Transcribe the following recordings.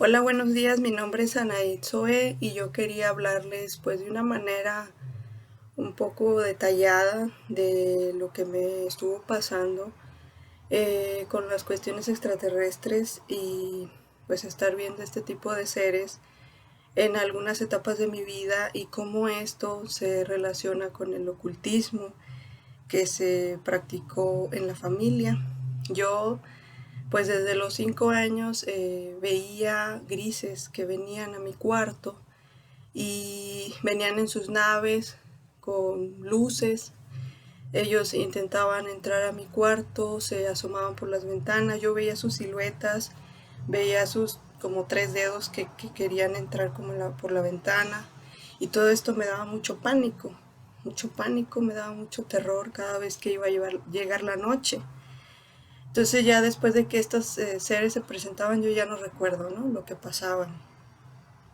Hola, buenos días. Mi nombre es Anaid Zoe y yo quería hablarles pues de una manera un poco detallada de lo que me estuvo pasando con las cuestiones extraterrestres y pues estar viendo este tipo de seres en algunas etapas de mi vida y cómo esto se relaciona con el ocultismo que se practicó en la familia. Yo pues desde los 5 años veía grises que venían a mi cuarto y venían en sus naves con luces. Ellos intentaban entrar a mi cuarto, se asomaban por las ventanas, yo veía sus siluetas, veía sus como 3 dedos que querían entrar como por la ventana, y todo esto me daba mucho pánico, me daba mucho terror cada vez que iba a llegar la noche. Entonces ya después de que estos seres se presentaban, yo ya no recuerdo, ¿no?, lo que pasaban.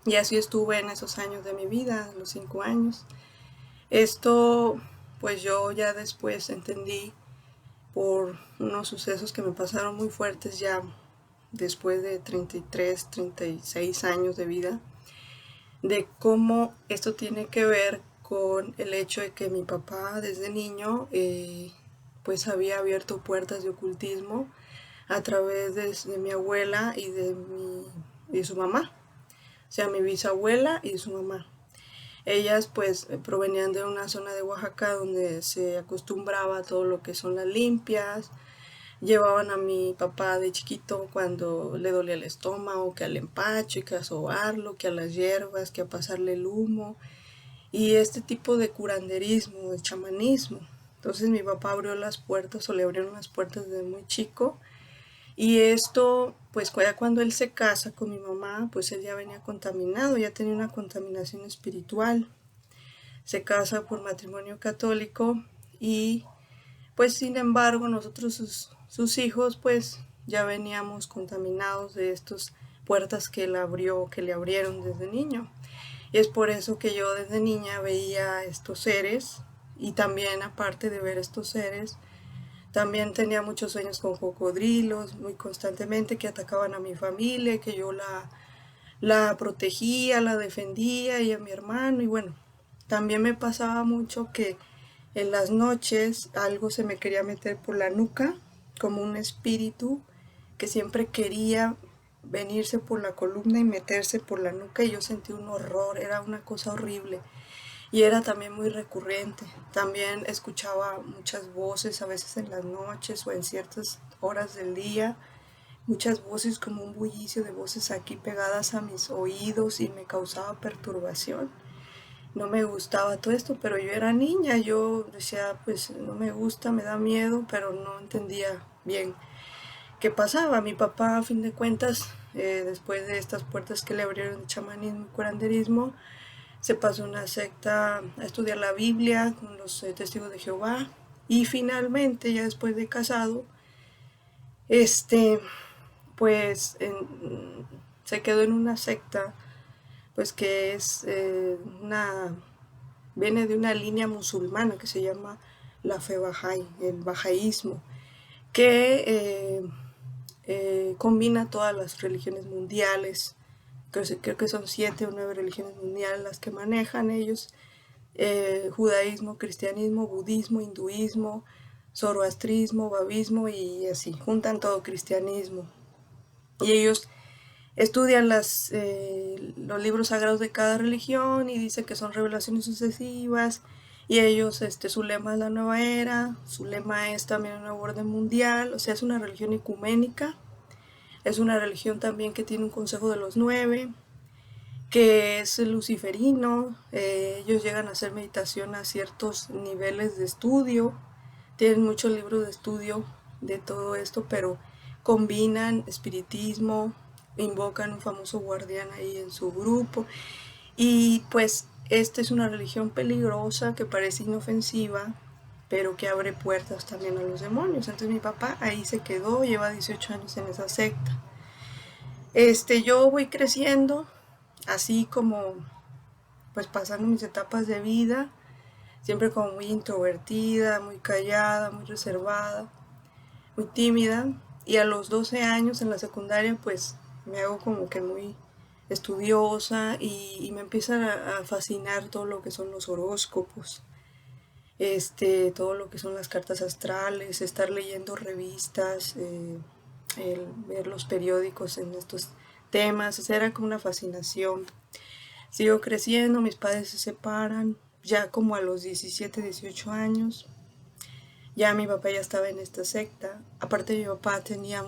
Y así estuve en esos años de mi vida, los 5 años. Esto, pues yo ya después entendí por unos sucesos que me pasaron muy fuertes ya después de 33, 36 años de vida, de cómo esto tiene que ver con el hecho de que mi papá desde niño pues había abierto puertas de ocultismo a través de mi abuela y su mamá, o sea, mi bisabuela y su mamá. Ellas pues provenían de una zona de Oaxaca donde se acostumbraba a todo lo que son las limpias. Llevaban a mi papá de chiquito cuando le dolía el estómago, que al empacho y que a sobarlo, que a las hierbas, que a pasarle el humo y este tipo de curanderismo, de chamanismo. Entonces mi papá abrió las puertas o le abrieron las puertas desde muy chico, y esto, pues ya cuando él se casa con mi mamá, pues él ya venía contaminado, ya tenía una contaminación espiritual. Se casa por matrimonio católico y pues sin embargo nosotros sus hijos pues ya veníamos contaminados de estas puertas que él abrió, que le abrieron desde niño. Y es por eso que yo desde niña veía estos seres, y también aparte de ver estos seres, también tenía muchos sueños con cocodrilos muy constantemente que atacaban a mi familia, que yo la protegía, la defendía, y a mi hermano. Y bueno, también me pasaba mucho que en las noches algo se me quería meter por la nuca, como un espíritu que siempre quería venirse por la columna y meterse por la nuca, y yo sentí un horror, era una cosa horrible. Y era también muy recurrente. También escuchaba muchas voces, a veces en las noches o en ciertas horas del día, muchas voces, como un bullicio de voces aquí pegadas a mis oídos, y me causaba perturbación. No me gustaba todo esto, pero yo era niña, yo decía, pues no me gusta, me da miedo, pero no entendía bien qué pasaba. Mi papá, a fin de cuentas, después de estas puertas que le abrieron de chamanismo y curanderismo, se pasó a una secta a estudiar la Biblia con los testigos de Jehová, y finalmente, ya después de casado, este, pues se quedó en una secta, pues que es viene de una línea musulmana que se llama la fe Bahá'í, el bahaísmo, que combina todas las religiones mundiales. Creo que son 7 o 9 religiones mundiales las que manejan ellos: judaísmo, cristianismo, budismo, hinduismo, zoroastrismo, babismo, y así, juntan todo cristianismo. Y ellos estudian los libros sagrados de cada religión y dicen que son revelaciones sucesivas. Y ellos, su lema es la nueva era, su lema es también el nuevo orden mundial. O sea, es una religión ecuménica, es una religión también que tiene un consejo de los 9, que es luciferino. Ellos llegan a hacer meditación a ciertos niveles de estudio, tienen muchos libros de estudio de todo esto, pero combinan espiritismo, invocan un famoso guardián ahí en su grupo. Y pues esta es una religión peligrosa que parece inofensiva, pero que abre puertas también a los demonios. Entonces mi papá ahí se quedó, lleva 18 años en esa secta. Yo voy creciendo, así como pues pasando mis etapas de vida, siempre como muy introvertida, muy callada, muy reservada, muy tímida. Y a los 12 años en la secundaria pues me hago como que muy estudiosa y me empiezan a fascinar todo lo que son los horóscopos, todo lo que son las cartas astrales, estar leyendo revistas, el ver los periódicos en estos temas, o sea, era como una fascinación. Sigo creciendo, mis padres se separan, ya como a los 17, 18 años, ya mi papá ya estaba en esta secta. Aparte mi papá tenía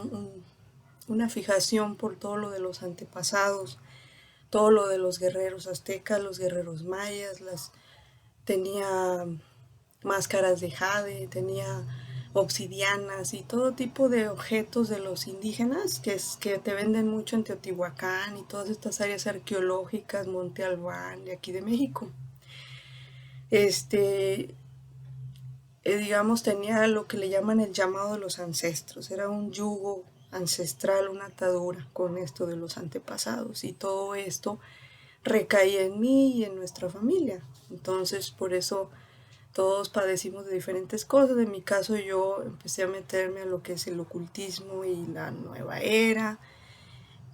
una fijación por todo lo de los antepasados, todo lo de los guerreros aztecas, los guerreros mayas, tenía máscaras de jade, tenía obsidianas y todo tipo de objetos de los indígenas que te venden mucho en Teotihuacán y todas estas áreas arqueológicas, Monte Albán, de aquí de México. Este, digamos, tenía lo que le llaman el llamado de los ancestros, era un yugo ancestral, una atadura con esto de los antepasados y todo esto recaía en mí y en nuestra familia. Entonces, por eso todos padecimos de diferentes cosas. En mi caso, yo empecé a meterme a lo que es el ocultismo y la nueva era.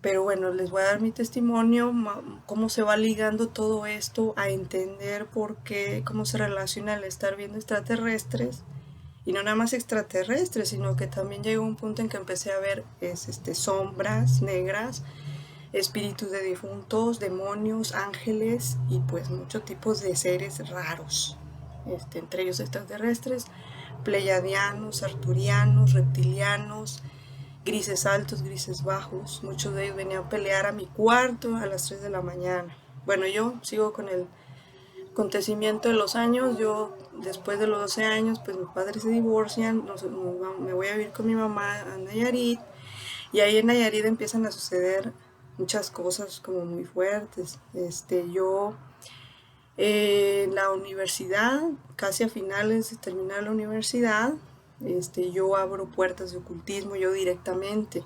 Pero bueno, les voy a dar mi testimonio, cómo se va ligando todo esto a entender por qué, cómo se relaciona el estar viendo extraterrestres. Y no nada más extraterrestres, sino que también llegó un punto en que empecé a ver sombras negras, espíritus de difuntos, demonios, ángeles y pues muchos tipos de seres raros, entre ellos extraterrestres, pleiadianos, arturianos, reptilianos, grises altos, grises bajos. Muchos de ellos venían a pelear a mi cuarto a las 3 de la mañana. Bueno, yo sigo con el acontecimiento de los años. Yo después de los 12 años, pues mis padres se divorcian, me voy a vivir con mi mamá a Nayarit y ahí en Nayarit empiezan a suceder muchas cosas como muy fuertes. Yo en la universidad, casi a finales de terminar la universidad, yo abro puertas de ocultismo yo directamente.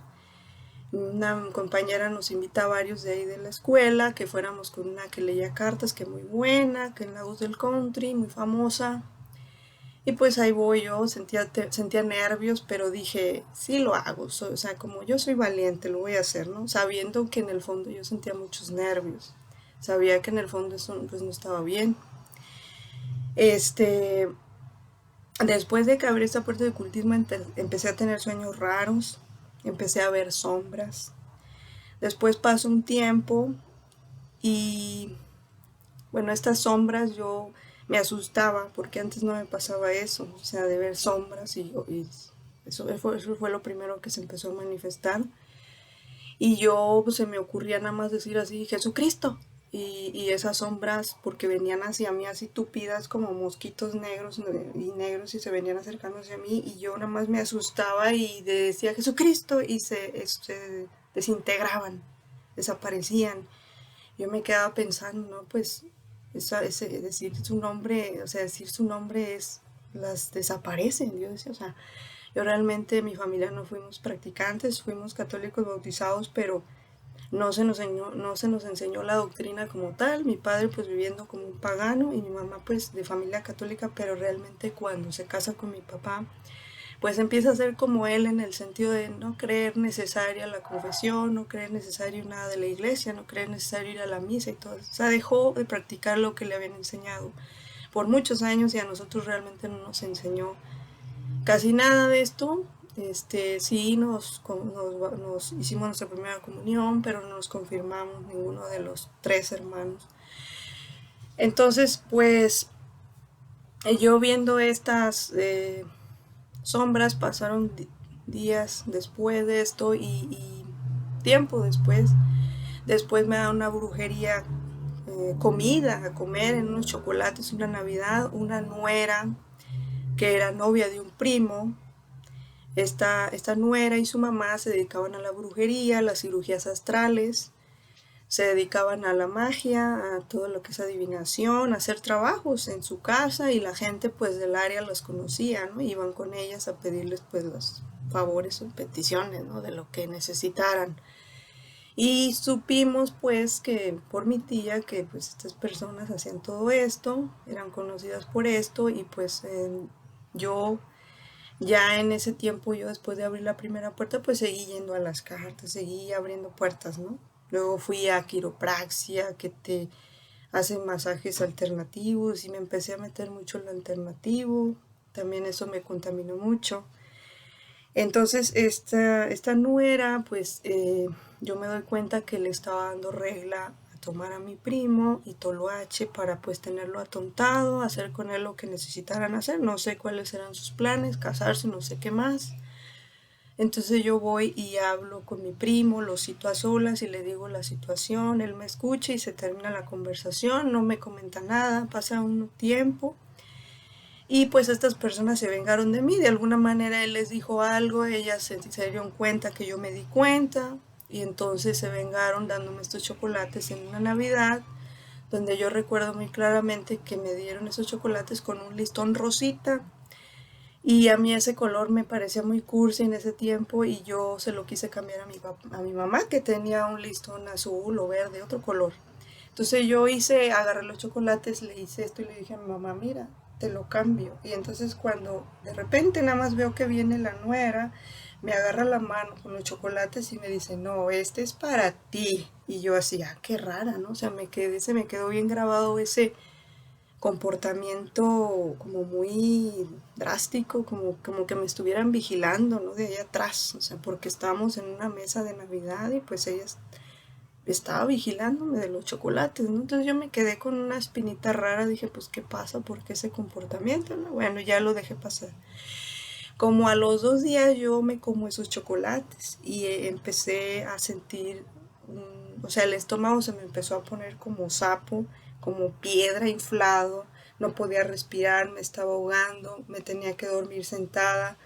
Una compañera nos invita a varios de ahí de la escuela, que fuéramos con una que leía cartas, que muy buena, que en la voz del country, muy famosa. Y pues ahí voy yo, sentía nervios, pero dije, sí lo hago, o sea, como yo soy valiente, lo voy a hacer, ¿no? Sabiendo que en el fondo yo sentía muchos nervios, sabía que en el fondo eso pues no estaba bien. Este, Después de que abrí esta puerta de ocultismo, empecé a tener sueños raros, empecé a ver sombras. Después pasó un tiempo y bueno, estas sombras yo me asustaba porque antes no me pasaba eso, o sea, de ver sombras y eso fue lo primero que se empezó a manifestar. Y yo pues, se me ocurría nada más decir así, Jesucristo. Y esas sombras, porque venían hacia mí así tupidas como mosquitos negros y negros y se venían acercando hacia mí y yo nada más me asustaba y decía Jesucristo y se desintegraban, desaparecían. Yo me quedaba pensando, ¿no? Pues decir su nombre, o sea, decir su nombre las desaparecen. Yo decía, o sea, yo realmente, mi familia no fuimos practicantes, fuimos católicos bautizados, pero no se nos enseñó la doctrina como tal. Mi padre pues viviendo como un pagano y mi mamá pues de familia católica, pero realmente cuando se casa con mi papá, pues empieza a ser como él en el sentido de no creer necesaria la confesión, no creer necesario nada de la iglesia, no creer necesario ir a la misa y todo. O sea, dejó de practicar lo que le habían enseñado por muchos años y a nosotros realmente no nos enseñó casi nada de esto. Sí nos hicimos nuestra primera comunión, pero no nos confirmamos ninguno de los tres hermanos. Entonces, pues yo viendo estas sombras, pasaron días después de esto y tiempo después me da una brujería, comida a comer en unos chocolates, una Navidad, una nuera que era novia de un primo. Esta nuera y su mamá se dedicaban a la brujería, a las cirugías astrales, se dedicaban a la magia, a todo lo que es adivinación, a hacer trabajos en su casa y la gente pues del área los conocía, ¿no? Iban con ellas a pedirles pues los favores o peticiones, ¿no? De lo que necesitaran. Y supimos pues que por mi tía que pues estas personas hacían todo esto, eran conocidas por esto y pues yo Ya en ese tiempo yo después de abrir la primera puerta pues seguí yendo a las cartas, seguí abriendo puertas, ¿no? Luego fui a quiropraxia, que te hacen masajes alternativos y me empecé a meter mucho en lo alternativo. También eso me contaminó mucho. Entonces esta nuera, pues yo me doy cuenta que le estaba dando regla a tomar a mi primo y toloache para pues tenerlo atontado, hacer con él lo que necesitaran hacer. No sé cuáles eran sus planes, casarse, no sé qué más. Entonces yo voy y hablo con mi primo, lo cito a solas y le digo la situación, él me escucha y se termina la conversación, no me comenta nada, pasa un tiempo y pues estas personas se vengaron de mí, de alguna manera él les dijo algo, ellas se dieron cuenta que yo me di cuenta y entonces se vengaron dándome estos chocolates en una Navidad, donde yo recuerdo muy claramente que me dieron esos chocolates con un listón rosita y a mí ese color me parecía muy cursi en ese tiempo y yo se lo quise cambiar a mi mamá que tenía un listón azul o verde, otro color. Entonces yo agarré los chocolates, le hice esto y le dije a mi mamá, mira, te lo cambio. Y entonces cuando de repente nada más veo que viene la nuera, me agarra la mano con los chocolates y me dice, no, este es para ti. Y yo así, ah, qué rara, ¿no? O sea, se me quedó bien grabado ese comportamiento como muy drástico, como que me estuvieran vigilando, ¿no? De ahí atrás, o sea, porque estábamos en una mesa de Navidad y pues ella estaba vigilándome de los chocolates, ¿no? Entonces yo me quedé con una espinita rara, dije, pues, ¿qué pasa? ¿Por qué ese comportamiento? ¿No? Bueno, ya lo dejé pasar. Como a los 2 días yo me como esos chocolates y empecé a sentir, o sea, el estómago se me empezó a poner como sapo, como piedra inflado, no podía respirar, me estaba ahogando, me tenía que dormir sentada,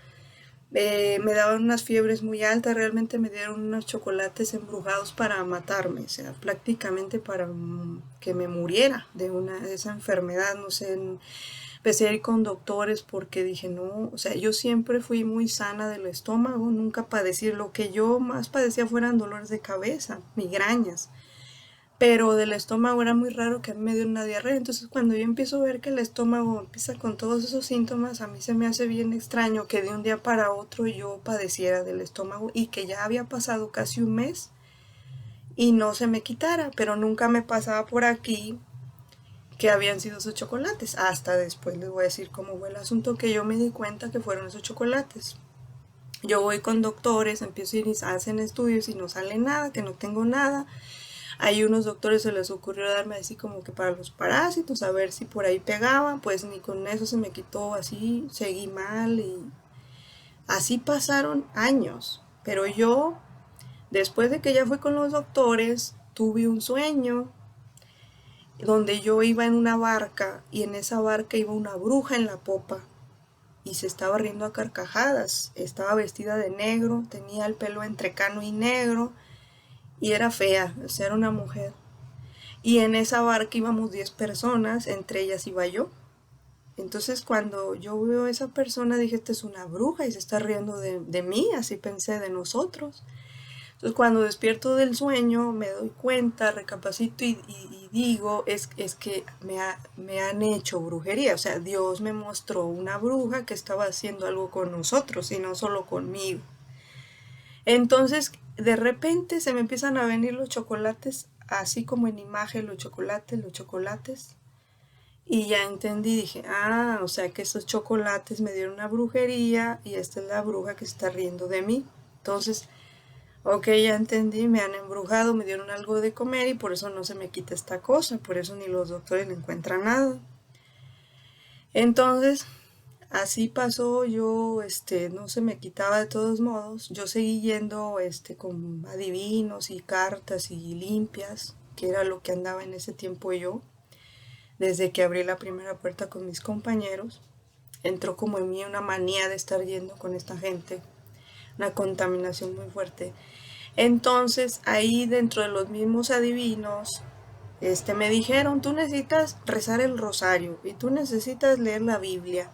me daban unas fiebres muy altas, realmente me dieron unos chocolates embrujados para matarme, o sea, prácticamente para que me muriera de esa enfermedad, no sé, empecé a ir con doctores porque dije, no, o sea, yo siempre fui muy sana del estómago, nunca padecí, lo que yo más padecía fueran dolores de cabeza, migrañas, pero del estómago era muy raro que a mí me diera una diarrea. Entonces cuando yo empiezo a ver que el estómago empieza con todos esos síntomas, a mí se me hace bien extraño que de un día para otro yo padeciera del estómago y que ya había pasado casi un mes y no se me quitara, pero nunca me pasaba por aquí que habían sido esos chocolates. Hasta después les voy a decir cómo fue el asunto que yo me di cuenta que fueron esos chocolates. Yo voy con doctores, empiezo a ir y hacen estudios y no sale nada, que no tengo nada. Hay unos doctores se les ocurrió darme así como que para los parásitos, a ver si por ahí pegaban, pues ni con eso se me quitó, así seguí mal y así pasaron años. Pero yo, después de que ya fui con los doctores, tuve un sueño donde yo iba en una barca y en esa barca iba una bruja en la popa y se estaba riendo a carcajadas. Estaba vestida de negro, tenía el pelo entre cano y negro y era fea, o sea, era una mujer. Y en esa barca íbamos 10 personas, entre ellas iba yo. Entonces cuando yo veo a esa persona dije, esta es una bruja y se está riendo de mí, así pensé de nosotros. Entonces cuando despierto del sueño me doy cuenta, recapacito y digo, es que me han hecho brujería. O sea, Dios me mostró una bruja que estaba haciendo algo con nosotros y no solo conmigo. Entonces de repente se me empiezan a venir los chocolates, así como en imagen los chocolates. Y ya entendí, dije, ah, o sea que esos chocolates me dieron una brujería y esta es la bruja que se está riendo de mí. Entonces, ok, ya entendí, me han embrujado, me dieron algo de comer y por eso no se me quita esta cosa, por eso ni los doctores le encuentran nada. Entonces, así pasó, yo, no se me quitaba de todos modos, yo seguí yendo, con adivinos y cartas y limpias, que era lo que andaba en ese tiempo yo, desde que abrí la primera puerta con mis compañeros. Entró como en mí una manía de estar yendo con esta gente, una contaminación muy fuerte. Entonces, ahí dentro de los mismos adivinos, me dijeron, tú necesitas rezar el rosario y tú necesitas leer la Biblia.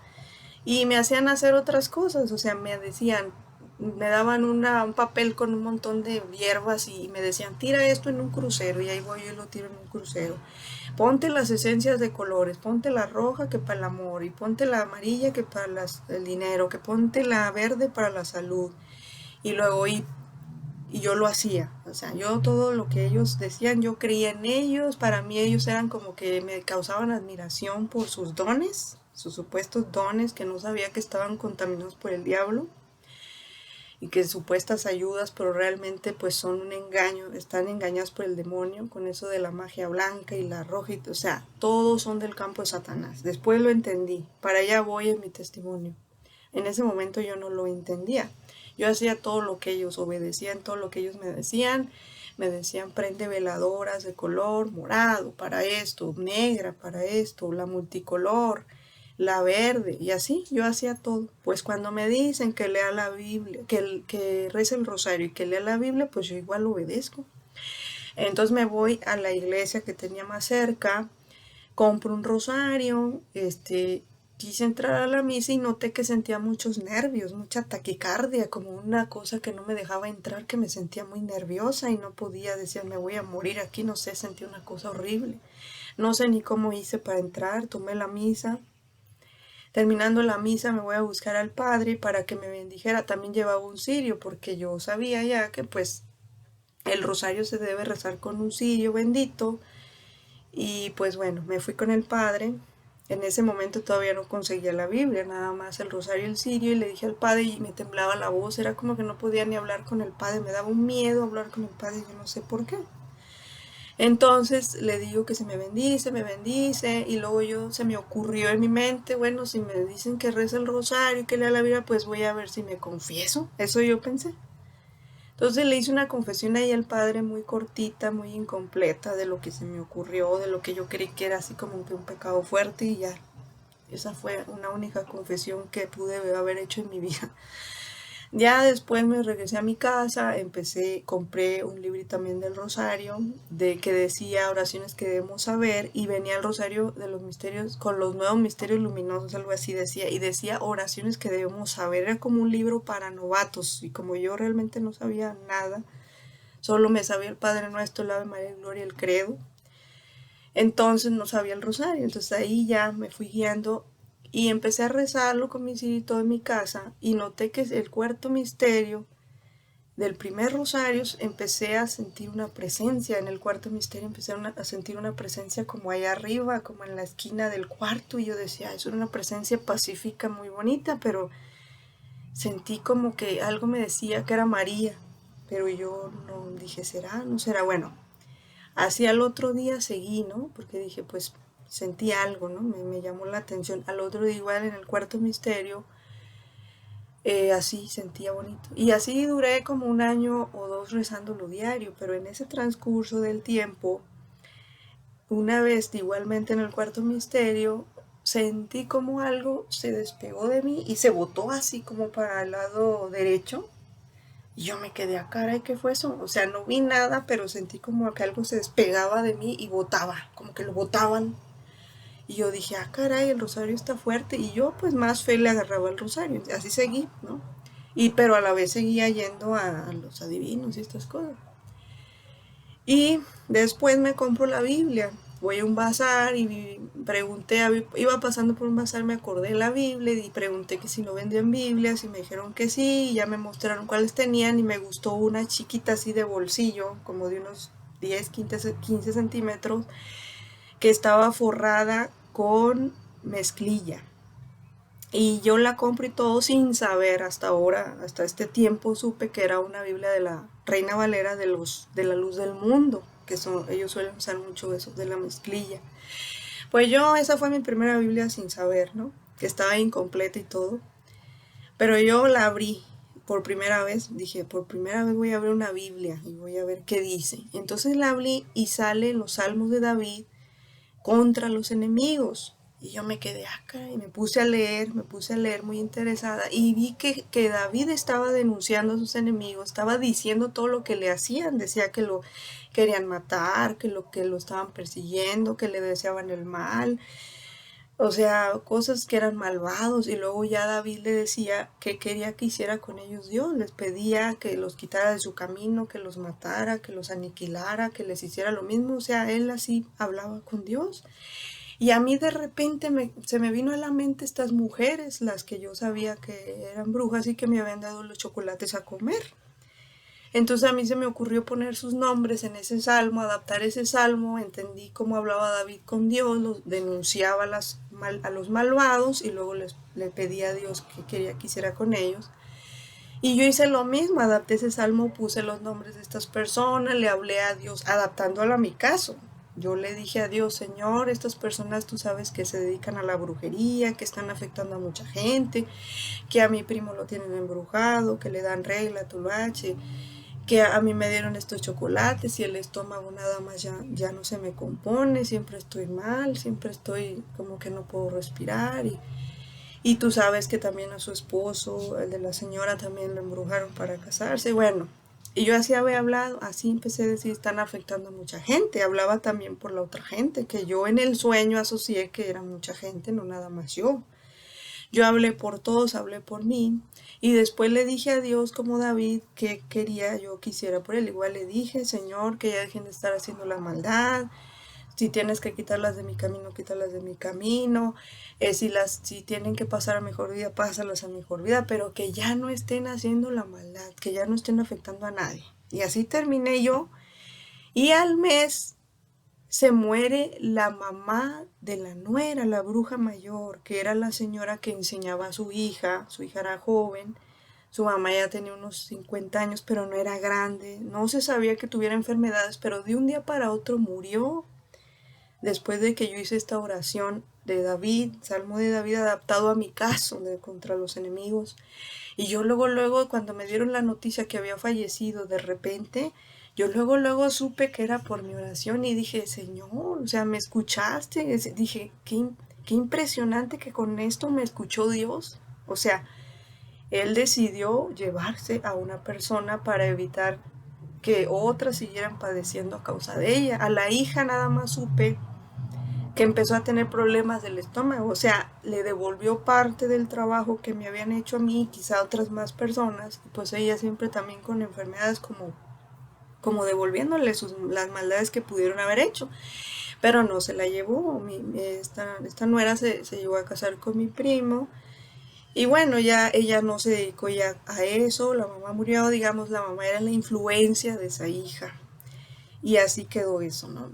Y me hacían hacer otras cosas, o sea, me decían, me daban un papel con un montón de hierbas y me decían, tira esto en un crucero, y ahí voy yo y lo tiro en un crucero. Ponte las esencias de colores, ponte la roja que para el amor, y ponte la amarilla que para el dinero, que ponte la verde para la salud. Y luego, y yo lo hacía, o sea, yo todo lo que ellos decían, yo creía en ellos, para mí ellos eran como que me causaban admiración por sus dones, sus supuestos dones que no sabía que estaban contaminados por el diablo y que supuestas ayudas, pero realmente pues son un engaño, están engañados por el demonio con eso de la magia blanca y la roja, o sea, todos son del campo de Satanás. Después lo entendí, para allá voy en mi testimonio. En ese momento yo no lo entendía. Yo hacía todo lo que ellos obedecían, todo lo que ellos me decían prende veladoras de color morado para esto, negra para esto, la multicolor, la verde, y así yo hacía todo. Pues cuando me dicen que lea la Biblia, que reza el rosario y que lea la Biblia, pues yo igual obedezco. Entonces me voy a la iglesia que tenía más cerca, compro un rosario, quise entrar a la misa y noté que sentía muchos nervios, mucha taquicardia, como una cosa que no me dejaba entrar, que me sentía muy nerviosa y no podía decir me voy a morir aquí, no sé, sentí una cosa horrible. No sé ni cómo hice para entrar, tomé la misa. Terminando la misa me voy a buscar al padre para que me bendijera. También llevaba un cirio porque yo sabía ya que pues el rosario se debe rezar con un cirio bendito. Y pues bueno, me fui con el padre. En ese momento todavía no conseguía la Biblia, nada más el rosario y el cirio, y le dije al padre y me temblaba la voz, era como que no podía ni hablar con el padre, me daba un miedo hablar con el padre, yo no sé por qué. Entonces le digo que se me bendice, y luego yo se me ocurrió en mi mente, bueno, si me dicen que reza el rosario y que lea la Biblia, pues voy a ver si me confieso, eso yo pensé. Entonces le hice una confesión ahí al padre muy cortita, muy incompleta de lo que se me ocurrió, de lo que yo creí que era así como que un pecado fuerte, y ya. Esa fue una única confesión que pude haber hecho en mi vida. Ya después me regresé a mi casa, compré un libro también del rosario, de que decía oraciones que debemos saber, y venía el rosario de los misterios, con los nuevos misterios luminosos, algo así decía, y decía oraciones que debemos saber, era como un libro para novatos, y como yo realmente no sabía nada, solo me sabía el Padre Nuestro, el Ave María, el Gloria, el Credo, entonces no sabía el rosario, entonces ahí ya me fui guiando y empecé a rezarlo con mi cirito en mi casa, y noté que el cuarto misterio del primer rosario empecé a sentir una presencia, en el cuarto misterio empecé a sentir una presencia como allá arriba, como en la esquina del cuarto, y yo decía, es una presencia pacífica muy bonita, pero sentí como que algo me decía que era María, pero yo no dije, ¿será? ¿No será? Bueno, hacia el otro día seguí, ¿no? Porque dije, pues sentí algo, ¿no? Me llamó la atención. Al otro día igual en el cuarto misterio, así sentía bonito. Y así duré como un año o dos rezándolo diario, pero en ese transcurso del tiempo, una vez igualmente en el cuarto misterio, sentí como algo se despegó de mí y se botó así como para el lado derecho. Y yo me quedé a cara, ¿qué fue eso? O sea, no vi nada, pero sentí como que algo se despegaba de mí y botaba, como que lo botaban. Y yo dije, ah, caray, el rosario está fuerte. Y yo, pues, más fe le agarraba el rosario. Así seguí, ¿no? Pero a la vez seguía yendo a los adivinos y estas cosas. Y después me compro la Biblia. Voy a un bazar y pregunté, iba pasando por un bazar, me acordé de la Biblia y pregunté que si no vendían Biblias, y me dijeron que sí, y ya me mostraron cuáles tenían, y me gustó una chiquita así de bolsillo, como de unos 10, 15 centímetros, que estaba forrada con mezclilla. Y yo la compro y todo sin saber hasta ahora, hasta este tiempo supe que era una Biblia de la Reina Valera de la Luz del Mundo, que ellos suelen usar mucho eso de la mezclilla. Pues yo, esa fue mi primera Biblia sin saber, ¿no? Que estaba incompleta y todo. Pero yo la abrí por primera vez, dije, por primera vez voy a abrir una Biblia y voy a ver qué dice. Entonces la abrí y sale los Salmos de David contra los enemigos. Y yo me quedé acá y me puse a leer muy interesada, y vi que David estaba denunciando a sus enemigos, estaba diciendo todo lo que le hacían, decía que lo querían matar, que lo estaban persiguiendo, que le deseaban el mal. O sea, cosas que eran malvados y luego ya David le decía que quería que hiciera con ellos Dios. Les pedía que los quitara de su camino, que los matara, que los aniquilara, que les hiciera lo mismo. O sea, él así hablaba con Dios. Y a mí de repente se me vino a la mente estas mujeres, las que yo sabía que eran brujas y que me habían dado los chocolates a comer. Entonces a mí se me ocurrió poner sus nombres en ese salmo, adaptar ese salmo, entendí cómo hablaba David con Dios, denunciaba a los malvados y luego le pedía a Dios que quería que hiciera con ellos. Y yo hice lo mismo, adapté ese salmo, puse los nombres de estas personas, le hablé a Dios, adaptándolo a mi caso. Yo le dije a Dios, Señor, estas personas tú sabes que se dedican a la brujería, que están afectando a mucha gente, que a mi primo lo tienen embrujado, que le dan regla, tulache, que a mí me dieron estos chocolates y el estómago nada más ya no se me compone, siempre estoy mal, siempre estoy como que no puedo respirar y tú sabes que también a su esposo, el de la señora, también lo embrujaron para casarse, bueno. Y yo así había hablado, así empecé a decir, están afectando a mucha gente. Hablaba también por la otra gente, que yo en el sueño asocié que era mucha gente, no nada más yo. Yo hablé por todos, hablé por mí. Y después le dije a Dios como David que quería yo que hiciera por él. Igual le dije, Señor, que ya dejen de estar haciendo la maldad. Si tienes que quitarlas de mi camino, quítalas de mi camino. Si tienen que pasar a mejor vida, pásalas a mejor vida. Pero que ya no estén haciendo la maldad, que ya no estén afectando a nadie. Y así terminé yo. Y al mes se muere la mamá de la nuera, la bruja mayor, que era la señora que enseñaba a su hija era joven, su mamá ya tenía unos 50 años, pero no era grande, no se sabía que tuviera enfermedades, pero de un día para otro murió, después de que yo hice esta oración de David, Salmo de David adaptado a mi caso contra los enemigos. Y yo luego, cuando me dieron la noticia que había fallecido de repente, yo luego supe que era por mi oración y dije, Señor, o sea, ¿me escuchaste? Dije, qué impresionante que con esto me escuchó Dios. O sea, Él decidió llevarse a una persona para evitar que otras siguieran padeciendo a causa de ella. A la hija nada más supe que empezó a tener problemas del estómago, o sea, le devolvió parte del trabajo que me habían hecho a mí, quizá a otras más personas, y pues ella siempre también con enfermedades como devolviéndole las maldades que pudieron haber hecho, pero no se la llevó, esta nuera se llevó a casar con mi primo, y bueno, ya ella no se dedicó ya a eso, la mamá murió, digamos, la mamá era la influencia de esa hija, y así quedó eso, ¿no?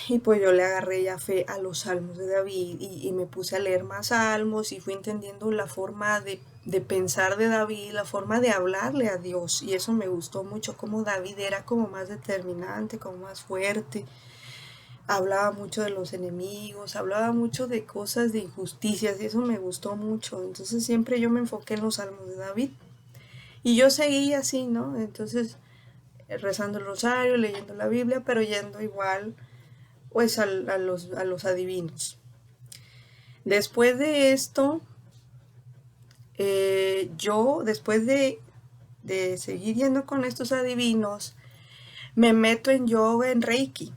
Y pues yo le agarré ya fe a los salmos de David y me puse a leer más salmos y fui entendiendo la forma de pensar de David, la forma de hablarle a Dios. Y eso me gustó mucho, como David era como más determinante, como más fuerte. Hablaba mucho de los enemigos, hablaba mucho de cosas de injusticias y eso me gustó mucho. Entonces siempre yo me enfoqué en los salmos de David. Y yo seguí así, ¿no? Entonces rezando el rosario, leyendo la Biblia, pero yendo igual pues a los adivinos. Después de esto, yo, después de seguir yendo con estos adivinos, me meto en yoga, en Reiki.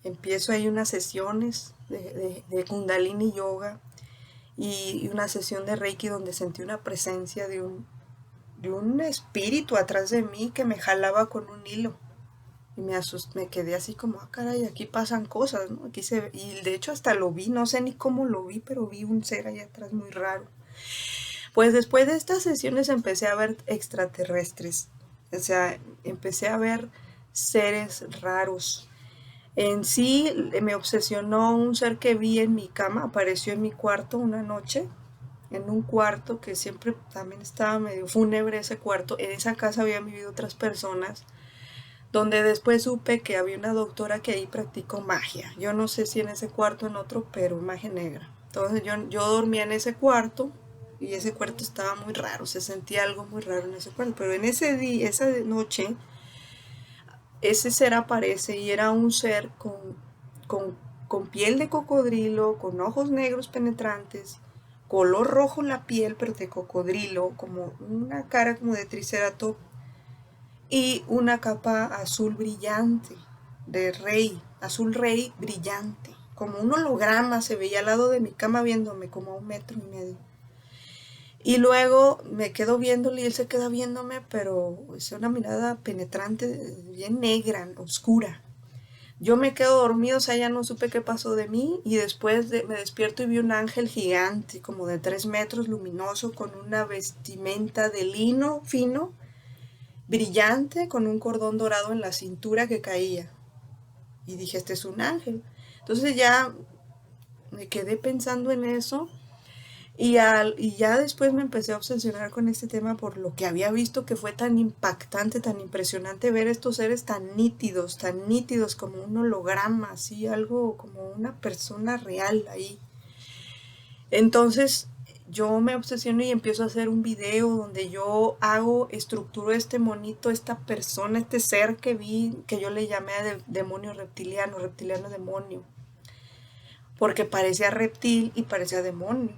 Empiezo ahí unas sesiones de Kundalini Yoga y una sesión de Reiki donde sentí una presencia de un espíritu atrás de mí que me jalaba con un hilo. Y me asusté, me quedé así como, ah, caray, aquí pasan cosas, ¿no? Y de hecho hasta lo vi, no sé ni cómo lo vi, pero vi un ser ahí atrás muy raro. Pues después de estas sesiones empecé a ver extraterrestres, o sea, empecé a ver seres raros. En sí me obsesionó un ser que vi en mi cama, apareció en mi cuarto una noche, en un cuarto que siempre también estaba medio fúnebre ese cuarto. En esa casa habían vivido otras personas donde después supe que había una doctora que ahí practicó magia. Yo no sé si en ese cuarto o en otro, pero magia negra. Entonces yo dormía en ese cuarto y ese cuarto estaba muy raro, se sentía algo muy raro en ese cuarto. Pero en ese día, esa noche, ese ser aparece y era un ser con, con piel de cocodrilo, con ojos negros penetrantes, color rojo en la piel, pero de cocodrilo, como una cara como de triceratops y una capa azul brillante, de rey, azul rey brillante, como un holograma, se veía al lado de mi cama viéndome como a 1,5 metros. Y luego me quedo viéndole y él se queda viéndome, pero es una mirada penetrante, bien negra, oscura. Yo me quedo dormido, o sea, ya no supe qué pasó de mí y después me despierto y vi un ángel gigante, como de 3 metros, luminoso, con una vestimenta de lino fino, brillante, con un cordón dorado en la cintura que caía. Y dije, este es un ángel. Entonces ya me quedé pensando en eso y ya después me empecé a obsesionar con este tema por lo que había visto, que fue tan impactante, tan impresionante ver estos seres tan nítidos como un holograma, así, algo como una persona real ahí. Entonces yo me obsesiono y empiezo a hacer un video donde yo estructuro este monito, esta persona, este ser que vi, que yo le llamé demonio reptiliano, reptiliano demonio, porque parecía reptil y parecía demonio.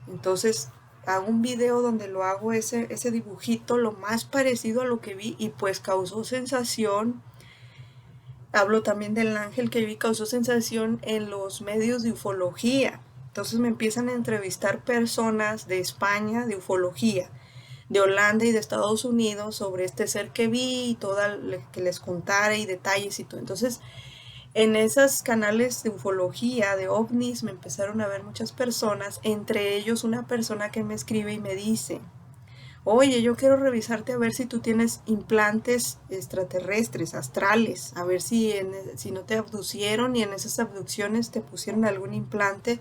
Entonces hago un video donde lo hago ese dibujito lo más parecido a lo que vi y pues causó sensación. Hablo también del ángel que vi, causó sensación en los medios de ufología. Entonces me empiezan a entrevistar personas de España, de ufología, de Holanda y de Estados Unidos sobre este ser que vi y que les contara y detalles y todo. Entonces en esos canales de ufología, de ovnis, me empezaron a ver muchas personas, entre ellos una persona que me escribe y me dice, oye, yo quiero revisarte a ver si tú tienes implantes extraterrestres, astrales, a ver si no te abducieron y en esas abducciones te pusieron algún implante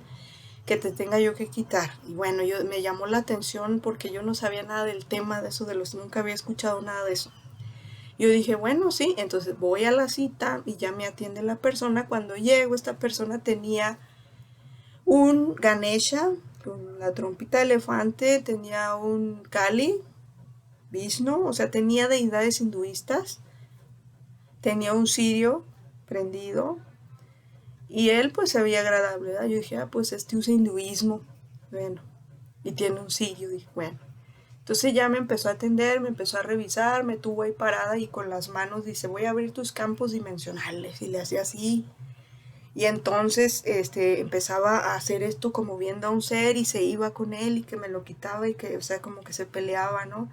que te tenga yo que quitar. Y bueno, me llamó la atención porque yo no sabía nada del tema de eso, nunca había escuchado nada de eso. Yo dije, bueno, sí, entonces voy a la cita y ya me atiende la persona. Cuando llego, esta persona tenía un Ganesha con la trompita de elefante, tenía un Kali, Vishnu, o sea, tenía deidades hinduistas, tenía un cirio prendido y él pues se veía agradable, ¿verdad? Yo dije, pues usa hinduismo, bueno, y tiene un cirio, dije, bueno. Entonces ya me empezó a atender, me empezó a revisar, me tuvo ahí parada y con las manos dice, voy a abrir tus campos dimensionales. Y le hacía así. Y entonces empezaba a hacer esto como viendo a un ser y se iba con él y que me lo quitaba y que, o sea, como que se peleaba, ¿no?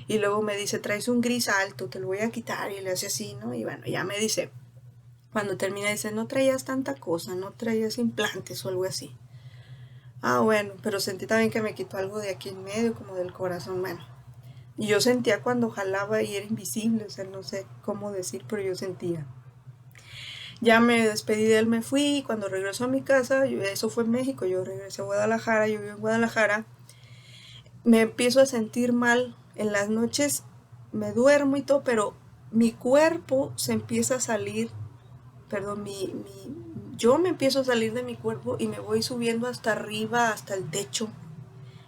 Y luego me dice, traes un gris alto, te lo voy a quitar. Y le hace así, ¿no? Y bueno, ya me dice, cuando termina dice, no traías tanta cosa, no traías implantes o algo así. Ah, bueno, pero sentí también que me quitó algo de aquí en medio, como del corazón, bueno. Y yo sentía cuando jalaba y era invisible, o sea, no sé cómo decir, pero yo sentía. Ya me despedí de él, me fui, y cuando regresó a mi casa, eso fue en México, yo regresé a Guadalajara, yo vivo en Guadalajara, me empiezo a sentir mal en las noches, me duermo y todo, pero mi cuerpo se empieza a salir, perdón, yo me empiezo a salir de mi cuerpo y me voy subiendo hasta arriba, hasta el techo,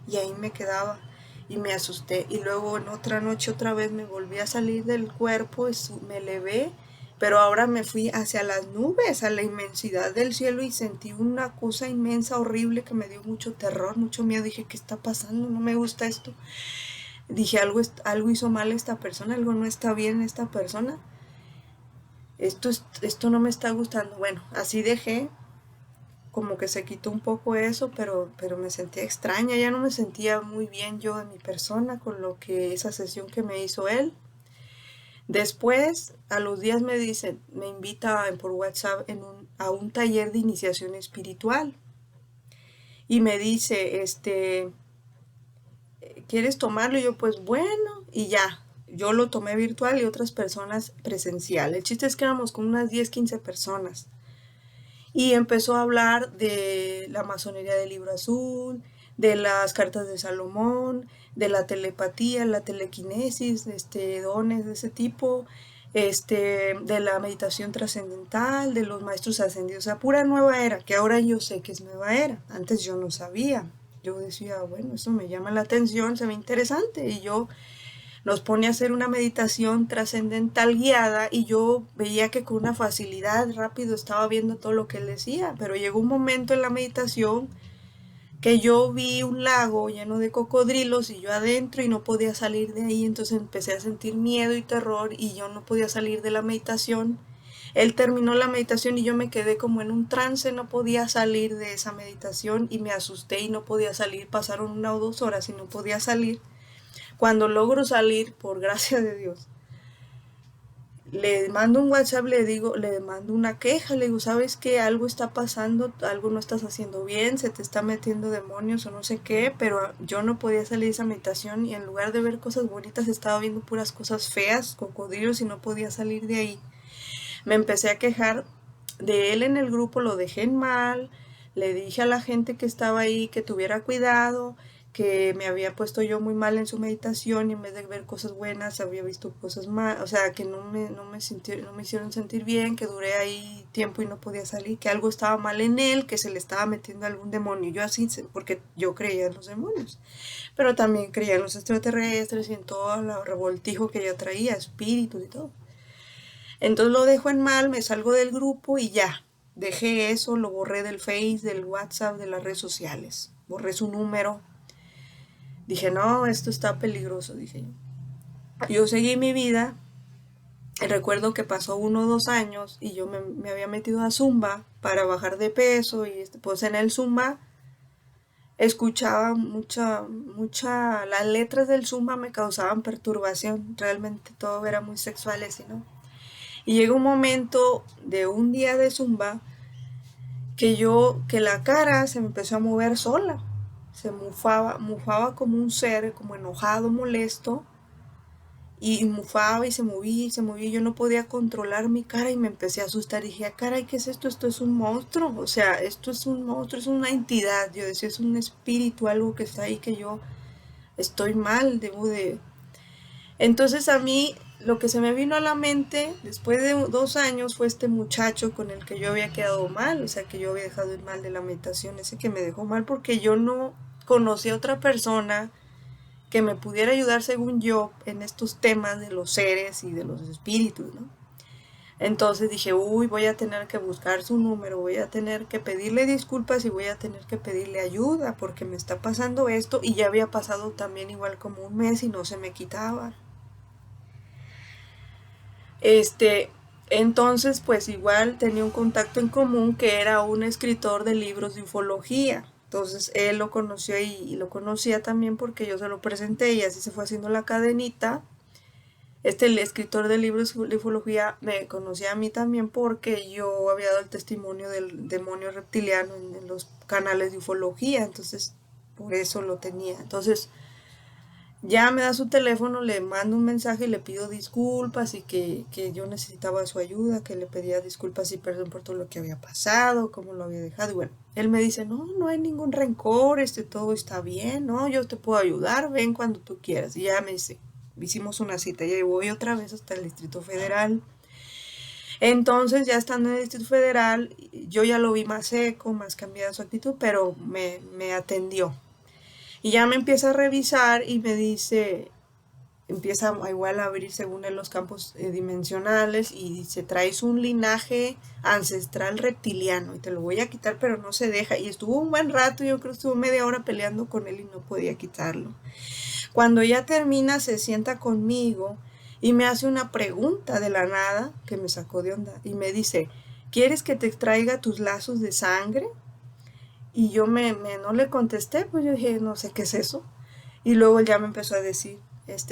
y ahí me quedaba y me asusté. Y luego en otra noche otra vez me volví a salir del cuerpo, me elevé, pero ahora me fui hacia las nubes, a la inmensidad del cielo y sentí una cosa inmensa, horrible, que me dio mucho terror, mucho miedo. Dije, ¿qué está pasando? No me gusta esto. Dije, algo hizo mal esta persona, algo no está bien esta persona. Esto no me está gustando. Bueno, así dejé, como que se quitó un poco eso, pero me sentía extraña, ya no me sentía muy bien yo de mi persona con lo que esa sesión que me hizo él. Después, a los días me dice, me invita por WhatsApp a un taller de iniciación espiritual y me dice, ¿quieres tomarlo? Y yo, pues bueno, y ya, yo lo tomé virtual y otras personas presencial. El chiste es que éramos como unas 10, 15 personas. Y empezó a hablar de la masonería del libro azul, de las cartas de Salomón, de la telepatía, la telequinesis, dones de ese tipo, de la meditación trascendental, de los maestros ascendidos, o sea, pura nueva era, que ahora yo sé que es nueva era, antes yo no sabía. Yo decía, bueno, eso me llama la atención, se ve interesante, y yo nos pone a hacer una meditación trascendental guiada y yo veía que con una facilidad rápido estaba viendo todo lo que él decía, pero llegó un momento en la meditación que yo vi un lago lleno de cocodrilos y yo adentro y no podía salir de ahí, entonces empecé a sentir miedo y terror y yo no podía salir de la meditación. Él terminó la meditación y yo me quedé como en un trance, no podía salir de esa meditación y me asusté y no podía salir. Pasaron 1 o 2 horas y no podía salir. Cuando logro salir, por gracia de Dios, le mando un WhatsApp, le mando una queja, le digo, ¿sabes qué? Algo está pasando, algo no estás haciendo bien, se te está metiendo demonios o no sé qué, pero yo no podía salir de esa meditación y en lugar de ver cosas bonitas estaba viendo puras cosas feas, cocodrilos y no podía salir de ahí. Me empecé a quejar de él en el grupo, lo dejé en mal, le dije a la gente que estaba ahí que tuviera cuidado, que me había puesto yo muy mal en su meditación y en vez de ver cosas buenas había visto cosas malas, o sea, que no me hicieron sentir bien, que duré ahí tiempo y no podía salir, que algo estaba mal en él, que se le estaba metiendo algún demonio. Yo así, porque yo creía en los demonios, pero también creía en los extraterrestres y en todo el revoltijo que yo traía, espíritus y todo. Entonces lo dejo en mal, me salgo del grupo y ya. Dejé eso, lo borré del Face, del WhatsApp, de las redes sociales. Borré su número. Dije, no, esto está peligroso, dije yo. Yo seguí mi vida. Y recuerdo que pasó 1 o 2 años y yo me había metido a Zumba para bajar de peso y pues en el Zumba escuchaba las letras del Zumba me causaban perturbación. Realmente todo era muy sexual, así, ¿no? Y llega un momento de un día de Zumba que la cara se me empezó a mover sola. Se mufaba como un ser, como enojado, molesto, y mufaba y se movía y se movía. Yo no podía controlar mi cara y me empecé a asustar. Dije, ah, caray, ¿qué es esto? Esto es un monstruo. O sea, esto es un monstruo, es una entidad. Yo decía, es un espíritu, algo que está ahí que yo estoy mal, debo de... Entonces a mí lo que se me vino a la mente después de 2 años fue este muchacho con el que yo había quedado mal, o sea que yo había dejado el mal de la meditación, ese que me dejó mal porque yo no conocí a otra persona que me pudiera ayudar según yo en estos temas de los seres y de los espíritus, ¿no? Entonces dije, uy, voy a tener que buscar su número, voy a tener que pedirle disculpas y voy a tener que pedirle ayuda porque me está pasando esto y ya había pasado también igual como un mes y no se me quitaba. Este, entonces, pues igual tenía un contacto en común que era un escritor de libros de ufología. Entonces él lo conoció y lo conocía también porque yo se lo presenté y así se fue haciendo la cadenita. El escritor de libros de ufología me conocía a mí también porque yo había dado el testimonio del demonio reptiliano en los canales de ufología. Entonces, por eso lo tenía. Entonces, ya me da su teléfono, le mando un mensaje y le pido disculpas y que yo necesitaba su ayuda, que le pedía disculpas y perdón por todo lo que había pasado, cómo lo había dejado. Y bueno, él me dice, no, no hay ningún rencor, todo está bien, no, yo te puedo ayudar, ven cuando tú quieras. Y ya me dice, hicimos una cita y voy otra vez hasta el Distrito Federal. Entonces, ya estando en el Distrito Federal, yo ya lo vi más seco, más cambiada su actitud, pero me atendió. Y ya me empieza a revisar y me dice, empieza igual a abrir según en los campos dimensionales y dice, traes un linaje ancestral reptiliano y te lo voy a quitar pero no se deja. Y estuvo un buen rato, yo creo que estuvo media hora peleando con él y no podía quitarlo. Cuando ya termina se sienta conmigo y me hace una pregunta de la nada que me sacó de onda y me dice, ¿quieres que te extraiga tus lazos de sangre? Y yo no le contesté, pues yo dije, no sé qué es eso. Y luego ya me empezó a decir,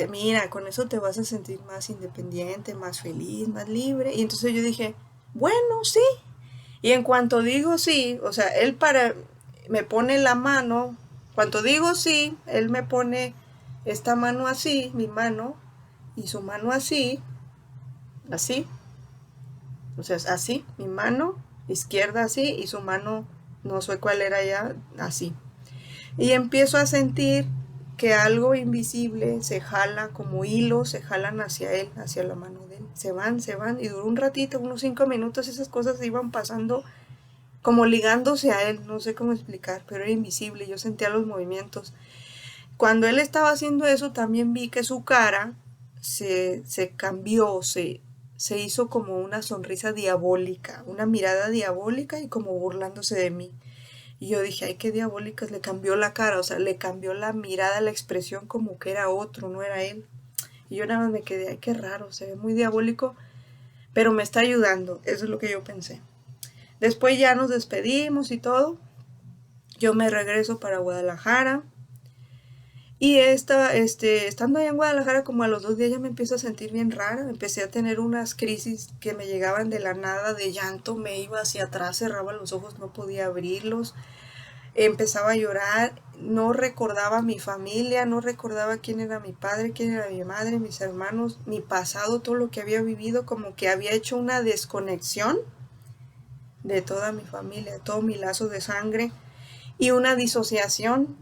mira, con eso te vas a sentir más independiente, más feliz, más libre. Y entonces yo dije, bueno, sí. Y en cuanto digo sí, o sea, me pone la mano, cuando digo sí, él me pone esta mano así, mi mano, y su mano así, así, o sea, así, mi mano izquierda así, y su mano, no sé cuál era ya, así. Y empiezo a sentir que algo invisible se jala como hilos, se jalan hacia él, hacia la mano de él. Se van, y duró un ratito, unos 5 minutos, esas cosas iban pasando como ligándose a él, no sé cómo explicar, pero era invisible, yo sentía los movimientos. Cuando él estaba haciendo eso, también vi que su cara se cambió, se hizo como una sonrisa diabólica, una mirada diabólica y como burlándose de mí. Y yo dije, ay, qué diabólicas, le cambió la cara, o sea, le cambió la mirada, la expresión como que era otro, no era él. Y yo nada más me quedé, ay, qué raro, se ve muy diabólico, pero me está ayudando, eso es lo que yo pensé. Después ya nos despedimos y todo, yo me regreso para Guadalajara. Y estando allá en Guadalajara, como a los 2 días ya me empiezo a sentir bien rara. Empecé a tener unas crisis que me llegaban de la nada, de llanto. Me iba hacia atrás, cerraba los ojos, no podía abrirlos. Empezaba a llorar. No recordaba a mi familia, no recordaba quién era mi padre, quién era mi madre, mis hermanos, mi pasado, todo lo que había vivido. Como que había hecho una desconexión de toda mi familia, de todo mi lazo de sangre. Y una disociación,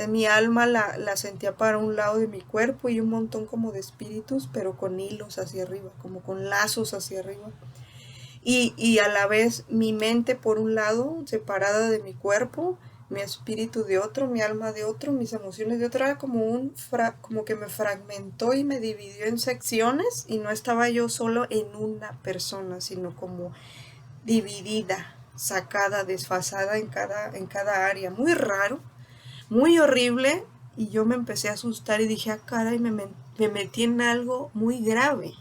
mi alma la sentía para un lado de mi cuerpo y un montón como de espíritus, pero con hilos hacia arriba, como con lazos hacia arriba. Y a la vez mi mente por un lado, separada de mi cuerpo, mi espíritu de otro, mi alma de otro, mis emociones de otro, era como que me fragmentó y me dividió en secciones y no estaba yo solo en una persona, sino como dividida, sacada, desfasada en cada área. Muy raro, muy horrible. Y yo me empecé a asustar y dije, ah, caray, me metí en algo muy grave.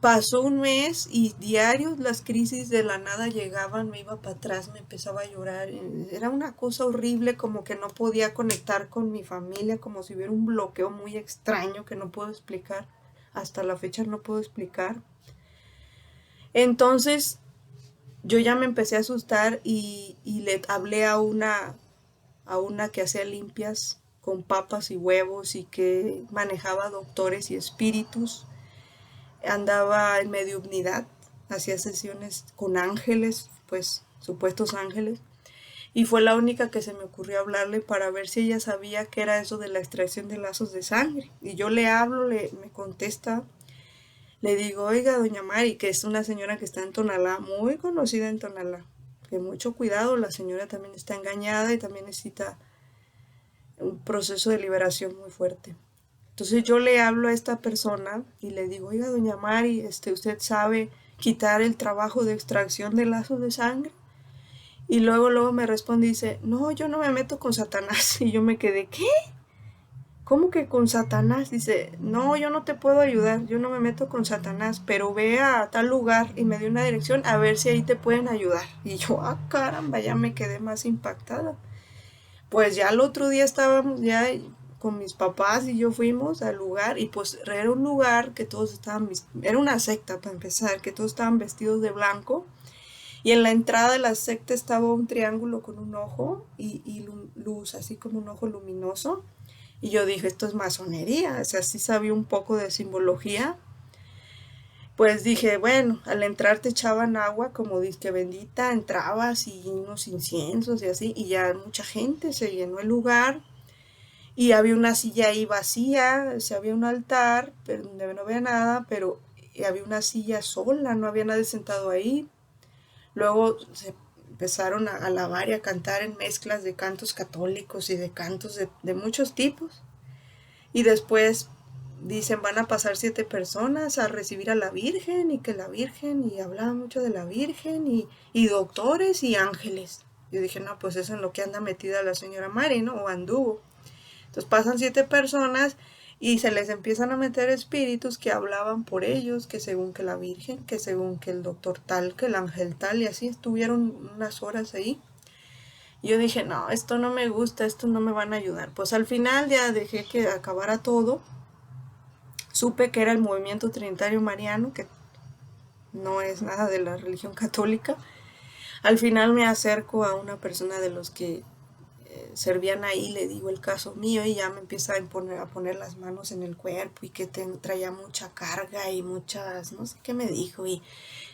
Pasó un mes y diarios las crisis de la nada llegaban, me iba para atrás, me empezaba a llorar. Era una cosa horrible, como que no podía conectar con mi familia, como si hubiera un bloqueo muy extraño que no puedo explicar. Hasta la fecha no puedo explicar. Entonces yo ya me empecé a asustar y le hablé a una que hacía limpias con papas y huevos y que manejaba doctores y espíritus. Andaba en mediunidad, hacía sesiones con ángeles, pues supuestos ángeles. Y fue la única que se me ocurrió hablarle para ver si ella sabía qué era eso de la extracción de lazos de sangre. Y yo le hablo, me contesta. Le digo, oiga, doña Mari, que es una señora que está en Tonalá, muy conocida en Tonalá, que mucho cuidado, la señora también está engañada y también necesita un proceso de liberación muy fuerte. Entonces yo le hablo a esta persona y le digo, oiga, doña Mari, ¿usted sabe quitar el trabajo de extracción de lazos de sangre? Y luego me responde y dice, no, yo no me meto con Satanás. Y yo me quedé, ¿qué? ¿Cómo que con Satanás? Dice, no, yo no te puedo ayudar, yo no me meto con Satanás, pero ve a tal lugar y me dio una dirección a ver si ahí te pueden ayudar. Y yo, ah, caramba, ya me quedé más impactada. Pues ya el otro día estábamos ya con mis papás y yo fuimos al lugar y pues era un lugar que todos estaban, era una secta para empezar, que todos estaban vestidos de blanco y en la entrada de la secta estaba un triángulo con un ojo y luz, así como un ojo luminoso. Y yo dije, esto es masonería, o sea, sí sabía un poco de simbología. Pues dije, bueno, al entrar te echaban agua como disque bendita, entrabas y unos inciensos y así, y ya mucha gente, se llenó el lugar y había una silla ahí vacía, o sea, había un altar, pero donde no había nada, pero había una silla sola, no había nadie sentado ahí. Luego se empezaron a alabar y a cantar en mezclas de cantos católicos y de cantos de muchos tipos. Y después dicen, van a pasar 7 personas a recibir a la Virgen y que la Virgen, y hablaban mucho de la Virgen y doctores y ángeles. Yo dije, no, pues eso es en lo que anda metida la señora Mari, ¿no? O anduvo. Entonces pasan 7 personas y se les empiezan a meter espíritus que hablaban por ellos, que según que la Virgen, que según que el doctor tal, que el ángel tal, y así estuvieron unas horas ahí. Y yo dije, no, esto no me gusta, esto no me van a ayudar. Pues al final ya dejé que acabara todo. Supe que era el movimiento trinitario mariano, que no es nada de la religión católica. Al final me acerco a una persona de los que servían ahí, le digo el caso mío y ya me empieza a poner las manos en el cuerpo y que traía mucha carga y muchas, no sé qué me dijo. Y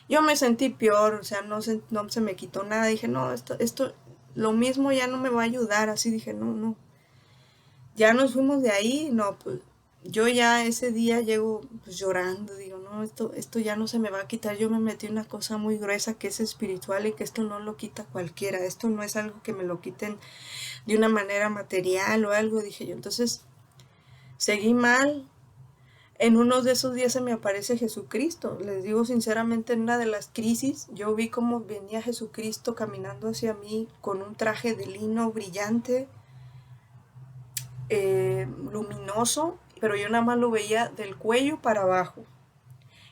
yo me sentí peor, o sea, no se me quitó nada. Dije, no, esto, lo mismo ya no me va a ayudar. Así dije, no. Ya nos fuimos de ahí, no, pues yo ya ese día llego pues llorando, digo, no, esto ya no se me va a quitar, yo me metí una cosa muy gruesa que es espiritual y que esto no lo quita cualquiera, esto no es algo que me lo quiten de una manera material o algo, dije yo. Entonces seguí mal. En uno de esos días se me aparece Jesucristo, les digo sinceramente, en una de las crisis yo vi cómo venía Jesucristo caminando hacia mí con un traje de lino brillante, luminoso, pero yo nada más lo veía del cuello para abajo.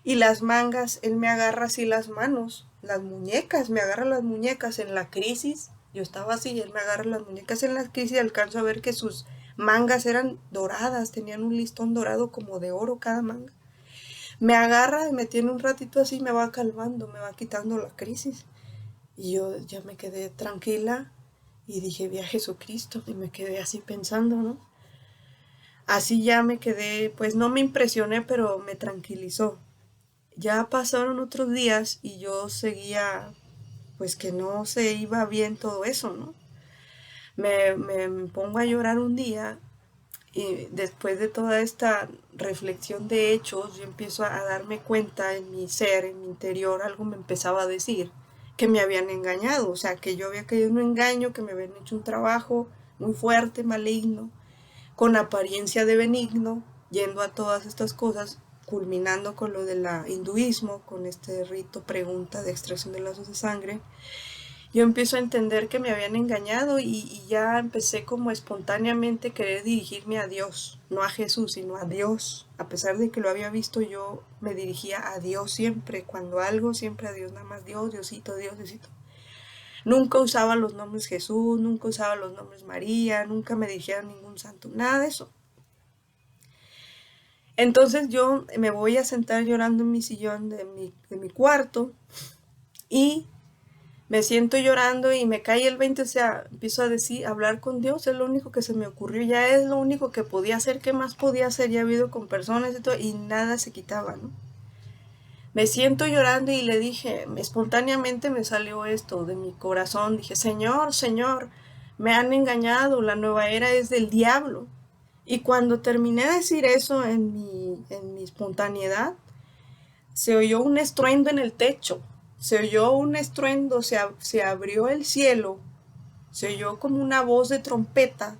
Y las mangas, él me agarra así las manos, las muñecas, me agarra las muñecas en la crisis. Yo estaba así y él me agarra las muñecas en la crisis y alcanzo a ver que sus mangas eran doradas, tenían un listón dorado como de oro cada manga. Me agarra y me tiene un ratito así, me va calmando, me va quitando la crisis. Y yo ya me quedé tranquila y dije, vi a Jesucristo, y me quedé así pensando, ¿no? Así ya me quedé, pues no me impresioné, pero me tranquilizó. Ya pasaron otros días y yo seguía, pues que no se iba bien todo eso, ¿no? Me pongo a llorar un día y después de toda esta reflexión de hechos, yo empiezo a darme cuenta en mi ser, en mi interior, algo me empezaba a decir que me habían engañado, o sea, que yo había caído en un engaño, que me habían hecho un trabajo muy fuerte, maligno, con apariencia de benigno, yendo a todas estas cosas, culminando con lo del hinduismo, con este rito pregunta de extracción de lazos de sangre. Yo empiezo a entender que me habían engañado y ya empecé como espontáneamente querer dirigirme a Dios, no a Jesús, sino a Dios. A pesar de que lo había visto, yo me dirigía a Dios siempre, cuando algo, siempre a Dios, nada más Dios, Diosito, Dios, Diosito. Nunca usaba los nombres Jesús, nunca usaba los nombres María, nunca me dirigía a ningún santo, nada de eso. Entonces yo me voy a sentar llorando en mi sillón de mi cuarto y me siento llorando y me cae el 20, o sea, empiezo a decir, a hablar con Dios, es lo único que se me ocurrió, ya es lo único que podía hacer, ¿qué más podía hacer? Ya he habido con personas y todo, y nada se quitaba, ¿no? Me siento llorando y le dije, espontáneamente me salió esto de mi corazón, dije, Señor, Señor, me han engañado, la nueva era es del diablo. Y cuando terminé de decir eso en mi espontaneidad, se oyó un estruendo en el techo, se oyó un estruendo, se abrió el cielo, se oyó como una voz de trompeta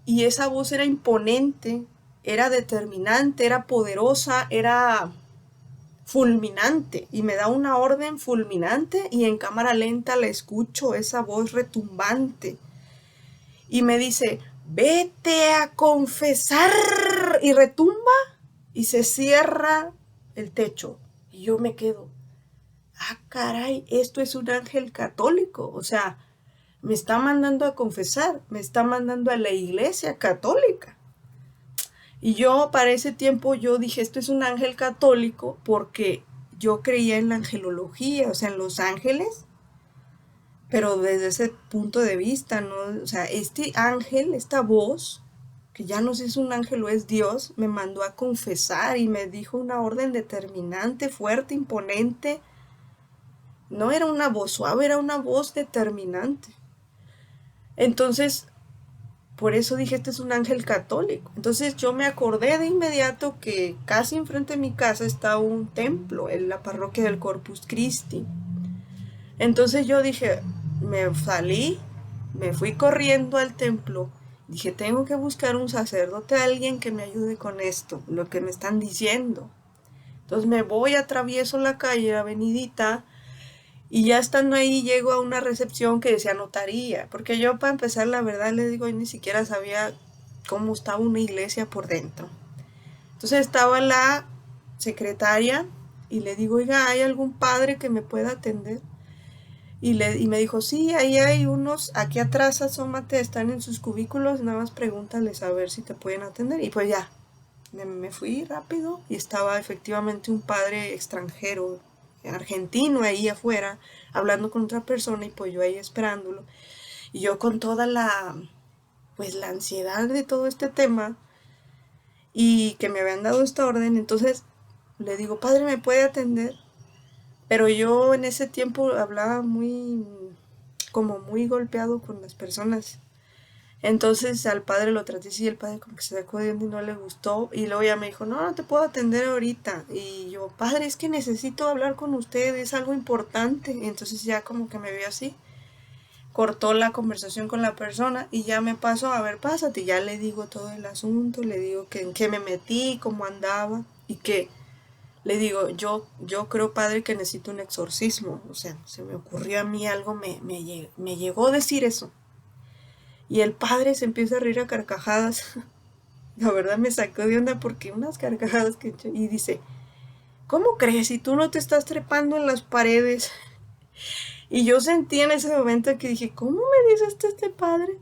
y esa voz era imponente, era determinante, era poderosa, era fulminante y me da una orden fulminante y en cámara lenta la escucho, esa voz retumbante y me dice, vete a confesar y retumba y se cierra el techo y yo me quedo, ah, caray, esto es un ángel católico, o sea, me está mandando a confesar, me está mandando a la iglesia católica. Y yo para ese tiempo yo dije, esto es un ángel católico porque yo creía en la angelología, o sea, en los ángeles, pero desde ese punto de vista, ¿no? O sea, este ángel, esta voz, que ya no sé si es un ángel o es Dios, me mandó a confesar y me dijo una orden determinante, fuerte, imponente. No era una voz suave, era una voz determinante. Entonces, por eso dije, este es un ángel católico. Entonces yo me acordé de inmediato que casi enfrente de mi casa está un templo, en la parroquia del Corpus Christi. Entonces yo dije, me salí, me fui corriendo al templo. Dije, tengo que buscar un sacerdote, alguien que me ayude con esto, lo que me están diciendo. Entonces me voy, atravieso la calle, la avenidita, y ya estando ahí llego a una recepción que decía notaría, porque yo para empezar la verdad les digo, yo ni siquiera sabía cómo estaba una iglesia por dentro. Entonces estaba la secretaria y le digo, oiga, ¿hay algún padre que me pueda atender? Y me dijo, sí, ahí hay unos, aquí atrás, asómate, están en sus cubículos, nada más pregúntales a ver si te pueden atender. Y pues ya, me fui rápido y estaba efectivamente un padre extranjero, argentino ahí afuera, hablando con otra persona y pues yo ahí esperándolo. Y yo con toda pues la ansiedad de todo este tema y que me habían dado esta orden, entonces le digo, padre, ¿me puede atender? Pero yo en ese tiempo hablaba como muy golpeado con las personas. Entonces al padre lo traté así y el padre como que se sacó de onda y no le gustó. Y luego ya me dijo, no, no te puedo atender ahorita. Y yo, padre, es que necesito hablar con usted, es algo importante. Y entonces ya como que me vio así. Cortó la conversación con la persona y ya me pasó, a ver, pásate. Y ya le digo todo el asunto, le digo que en qué me metí, cómo andaba y que le digo, yo creo, padre, que necesito un exorcismo. O sea, se me ocurrió a mí algo, me llegó a decir eso. Y el padre se empieza a reír a carcajadas. La verdad me sacó de onda porque unas carcajadas que echó. Y dice, ¿cómo crees? Si tú no te estás trepando en las paredes. Y yo sentí en ese momento que dije, ¿cómo me dice esto este padre?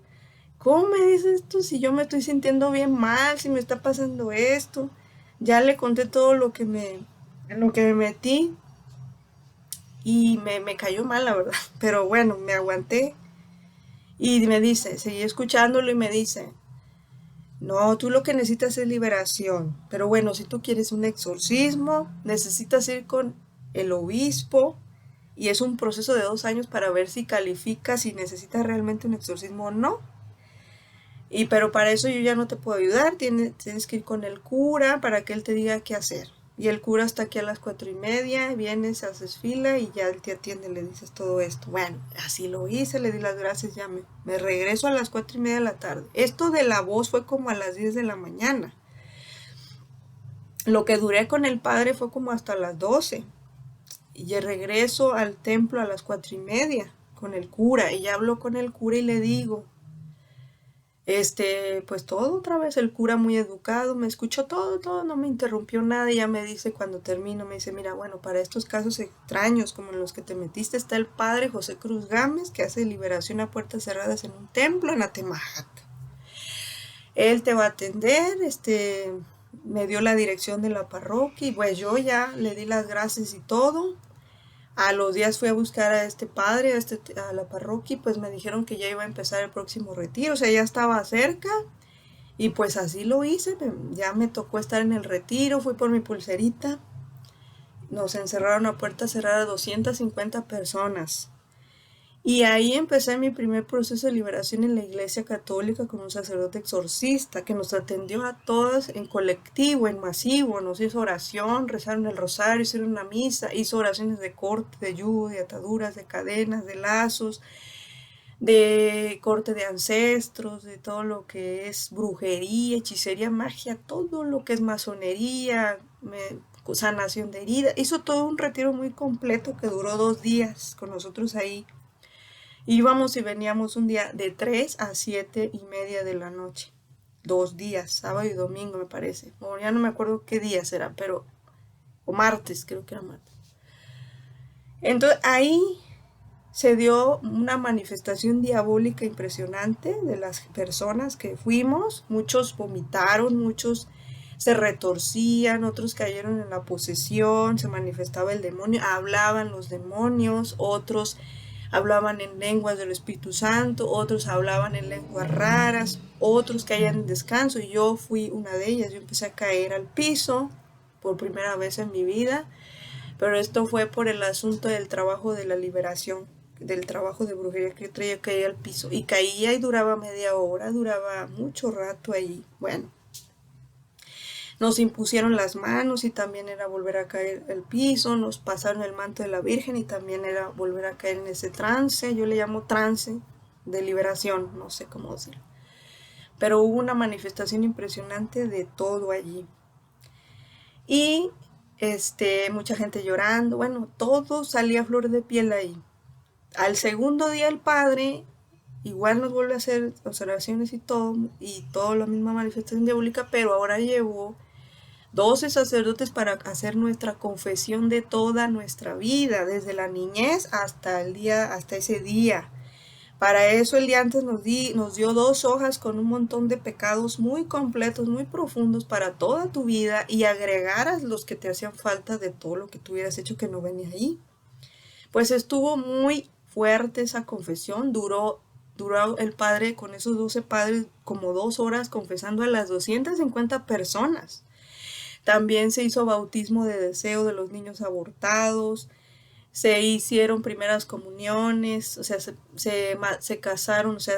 ¿Cómo me dice esto si yo me estoy sintiendo bien mal, si me está pasando esto? Ya le conté todo en lo que me metí y me cayó mal, la verdad. Pero bueno, me aguanté y me dice, seguí escuchándolo y me dice, no, tú lo que necesitas es liberación. Pero bueno, si tú quieres un exorcismo, necesitas ir con el obispo y es un proceso de 2 años para ver si califica, si necesitas realmente un exorcismo o no. Y pero para eso yo ya no te puedo ayudar, tienes que ir con el cura para que él te diga qué hacer. Y el cura está aquí a las 4:30, vienes, haces fila y ya él te atiende, le dices todo esto. Bueno, así lo hice, le di las gracias, ya me regreso a las 4:30 de la tarde. Esto de la voz fue como a las 10 de la mañana. Lo que duré con el padre fue como hasta las 12. Y regreso al templo a las 4:30 con el cura. Y ya hablo con el cura y le digo, pues todo otra vez, el cura muy educado, me escuchó todo, no me interrumpió nada y ya me dice cuando termino, me dice, mira, bueno, para estos casos extraños como en los que te metiste está el padre José Cruz Gámez que hace liberación a puertas cerradas en un templo en Atemajac. Él te va a atender, me dio la dirección de la parroquia y pues yo ya le di las gracias y todo. A los días fui a buscar a este padre, a la parroquia, y pues me dijeron que ya iba a empezar el próximo retiro, o sea, ya estaba cerca, y pues así lo hice, ya me tocó estar en el retiro, fui por mi pulserita, nos encerraron a puerta cerrada 250 personas. Y ahí empecé mi primer proceso de liberación en la iglesia católica con un sacerdote exorcista que nos atendió a todas en colectivo, en masivo, nos hizo oración, rezaron el rosario, hicieron una misa, hizo oraciones de corte, de yugo, de ataduras, de cadenas, de lazos, de corte de ancestros, de todo lo que es brujería, hechicería, magia, todo lo que es masonería, sanación de heridas. Hizo todo un retiro muy completo que duró 2 días con nosotros ahí. Íbamos y veníamos un día de 3 a 7:30 de la noche. 2 días, sábado y domingo me parece. Bueno, ya no me acuerdo qué día será, pero... O martes, creo que era martes. Entonces ahí se dio una manifestación diabólica impresionante de las personas que fuimos. Muchos vomitaron, muchos se retorcían, otros cayeron en la posesión, se manifestaba el demonio, hablaban los demonios, otros hablaban en lenguas del Espíritu Santo, otros hablaban en lenguas raras, otros caían en descanso y yo fui una de ellas. Yo empecé a caer al piso por primera vez en mi vida, pero esto fue por el asunto del trabajo de la liberación, del trabajo de brujería que yo traía, caía al piso y caía y duraba media hora, duraba mucho rato ahí. Bueno, nos impusieron las manos y también era volver a caer al piso, nos pasaron el manto de la Virgen y también era volver a caer en ese trance, yo le llamo trance de liberación, no sé cómo decirlo. Pero hubo una manifestación impresionante de todo allí. Y mucha gente llorando, bueno, todo salía a flor de piel ahí. Al segundo día el padre igual nos vuelve a hacer observaciones y todo la misma manifestación diabólica, pero ahora llevó 12 sacerdotes para hacer nuestra confesión de toda nuestra vida, desde la niñez hasta ese día. Para eso el día antes nos dio 2 hojas con un montón de pecados muy completos, muy profundos para toda tu vida y agregaras los que te hacían falta de todo lo que tú hubieras hecho que no venía ahí. Pues estuvo muy fuerte esa confesión, duró el padre con esos 12 padres como 2 horas confesando a las 250 personas. También se hizo bautismo de deseo de los niños abortados, se hicieron primeras comuniones, o sea, se casaron, o sea,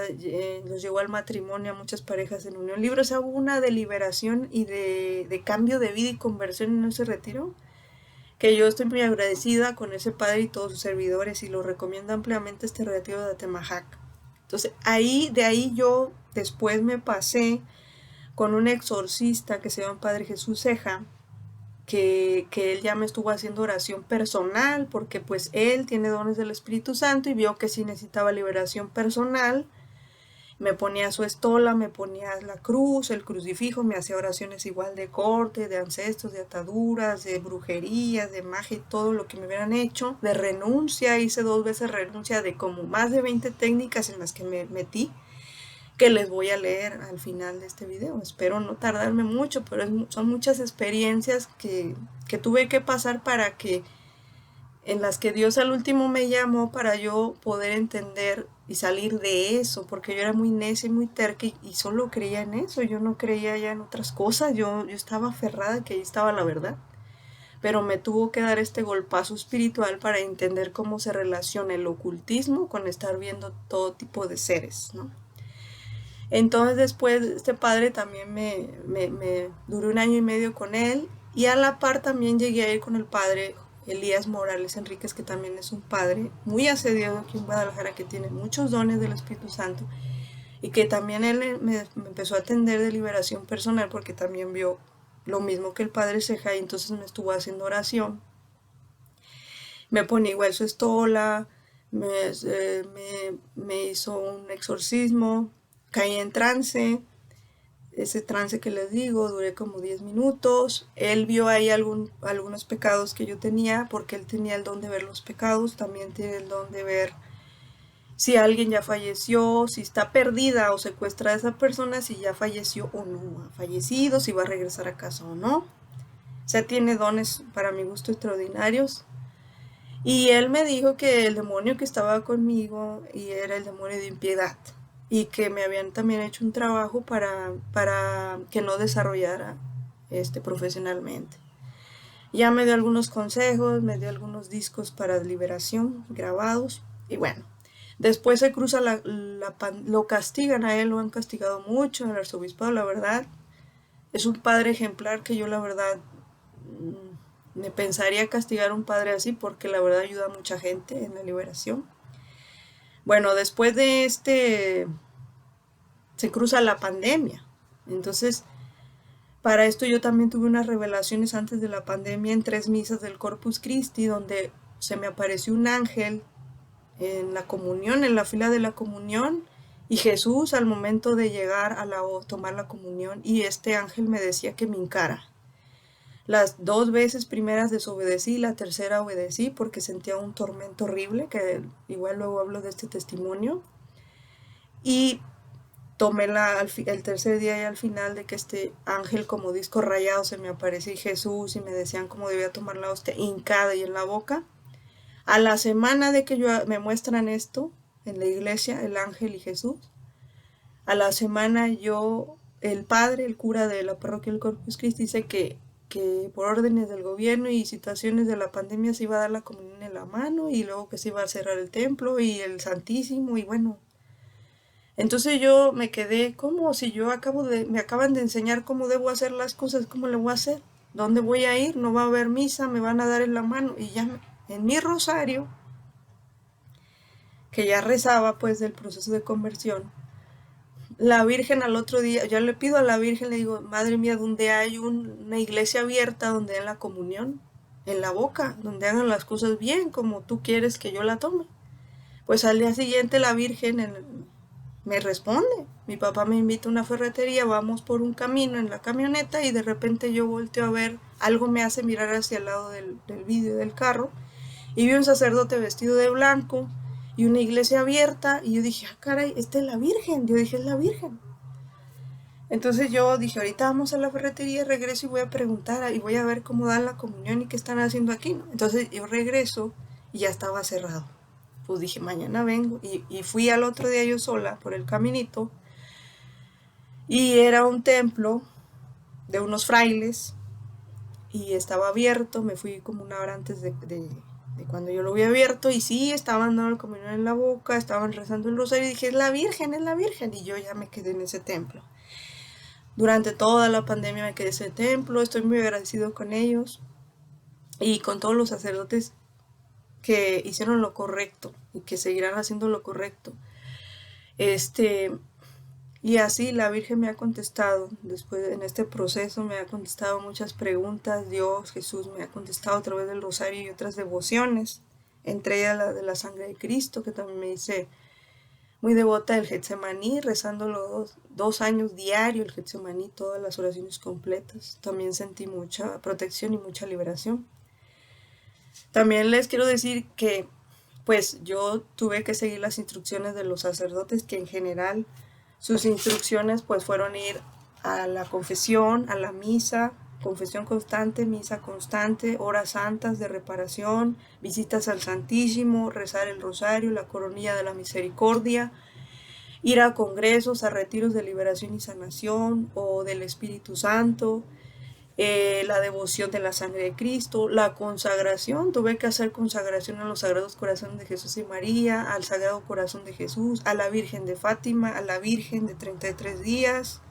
los llevó al matrimonio a muchas parejas en unión libre. O sea, hubo una deliberación y de cambio de vida y conversión en ese retiro, que yo estoy muy agradecida con ese padre y todos sus servidores y lo recomiendo ampliamente este retiro de Atemajac. Entonces, de ahí yo después me pasé con un exorcista que se llama Padre Jesús Ceja, que él ya me estuvo haciendo oración personal, porque pues él tiene dones del Espíritu Santo y vio que sí necesitaba liberación personal, Me ponía su estola, me ponía la cruz, el crucifijo, me hacía oraciones igual de corte, de ancestros, de ataduras, de brujerías, de magia y todo lo que me hubieran hecho. De renuncia, hice 2 veces renuncia de como más de 20 técnicas en las que me metí, que les voy a leer al final de este video. Espero no tardarme mucho, pero son muchas experiencias que tuve que pasar para que, en las que Dios al último me llamó para yo poder entender y salir de eso, porque yo era muy necia y muy terca y solo creía en eso, yo no creía ya en otras cosas, yo estaba aferrada que ahí estaba la verdad. Pero me tuvo que dar este golpazo espiritual para entender cómo se relaciona el ocultismo con estar viendo todo tipo de seres, ¿no? Entonces después este padre también me duré 1 año y medio con él, y a la par también llegué a ir con el padre Elías Morales Enríquez, que también es un padre muy asediado aquí en Guadalajara, que tiene muchos dones del Espíritu Santo, y que también él me empezó a atender de liberación personal, porque también vio lo mismo que el padre Ceja, y entonces me estuvo haciendo oración. Me ponía igual su estola, me hizo un exorcismo, caí en trance. Ese trance que les digo, duré como 10 minutos. Él vio ahí algunos pecados que yo tenía, porque él tenía el don de ver los pecados, también tiene el don de ver si alguien ya falleció, si está perdida o secuestrada esa persona, si ya falleció o no ha fallecido, si va a regresar a casa o no. O sea, tiene dones para mi gusto extraordinarios. Y él me dijo que el demonio que estaba conmigo y era el demonio de impiedad, y que me habían también hecho un trabajo para que no desarrollara profesionalmente. Ya me dio algunos consejos, me dio algunos discos para liberación grabados, y bueno, después se cruza lo castigan a él, lo han castigado mucho en el arzobispado, la verdad. Es un padre ejemplar que yo la verdad me pensaría castigar a un padre así, porque la verdad ayuda a mucha gente en la liberación. Bueno, después de se cruza la pandemia. Entonces, para esto yo también tuve unas revelaciones antes de la pandemia en 3 misas del Corpus Christi, donde se me apareció un ángel en la comunión, en la fila de la comunión, y Jesús al momento de llegar a tomar la comunión, y este ángel me decía que me hincara. Las 2 veces primeras desobedecí, la tercera obedecí porque sentía un tormento horrible, que igual luego hablo de este testimonio. Y tomé el tercer día y al final de que este ángel como disco rayado se me aparecía, y Jesús, y me decían cómo debía tomar la hostia hincada y en la boca. A la semana de que me muestran esto en la iglesia, el ángel y Jesús, a la semana el padre, el cura de la parroquia del Corpus Christi, dice que por órdenes del gobierno y situaciones de la pandemia se iba a dar la comunión en la mano, y luego que se iba a cerrar el templo y el Santísimo, y bueno. Entonces yo me quedé como si me acaban de enseñar cómo debo hacer las cosas, cómo le voy a hacer, dónde voy a ir, no va a haber misa, me van a dar en la mano, y ya en mi rosario, que ya rezaba pues del proceso de conversión, la Virgen al otro día, yo le pido a la Virgen, le digo, Madre mía, donde hay una iglesia abierta, donde den la comunión en la boca, donde hagan las cosas bien, como tú quieres que yo la tome. Pues al día siguiente la Virgen me responde. Mi papá me invita a una ferretería, vamos por un camino en la camioneta, y de repente yo volteo a ver, algo me hace mirar hacia el lado del vidrio del carro, y vi un sacerdote vestido de blanco y una iglesia abierta, y yo dije, ah, caray, esta es la Virgen. Yo dije, es la Virgen. Entonces yo dije, ahorita vamos a la ferretería, regreso y voy a preguntar y voy a ver cómo dan la comunión y qué están haciendo aquí, ¿no? Entonces yo regreso y ya estaba cerrado. Pues dije, mañana vengo, y fui al otro día yo sola por el caminito, y era un templo de unos frailes y estaba abierto. Me fui como 1 hora antes de cuando yo lo había abierto, y sí, estaban dando la comunión en la boca, estaban rezando el rosario, y dije, es la Virgen, y yo ya me quedé en ese templo. Durante toda la pandemia me quedé en ese templo, estoy muy agradecido con ellos y con todos los sacerdotes que hicieron lo correcto y que seguirán haciendo lo correcto. Y así la Virgen me ha contestado, después en este proceso me ha contestado muchas preguntas. Dios, Jesús me ha contestado a través del rosario y otras devociones, entre ellas la de la sangre de Cristo, que también me dice muy devota del Getsemaní, rezando los 2 años diario el Getsemaní, todas las oraciones completas. También sentí mucha protección y mucha liberación. También les quiero decir que pues yo tuve que seguir las instrucciones de los sacerdotes, que en general sus instrucciones pues fueron ir a la confesión, a la misa, confesión constante, misa constante, horas santas de reparación, visitas al Santísimo, rezar el rosario, la coronilla de la misericordia, ir a congresos, a retiros de liberación y sanación o del Espíritu Santo, la devoción de la sangre de Cristo, la consagración, tuve que hacer consagración a los Sagrados Corazones de Jesús y María, al Sagrado Corazón de Jesús, a la Virgen de Fátima, a la Virgen de 33 días,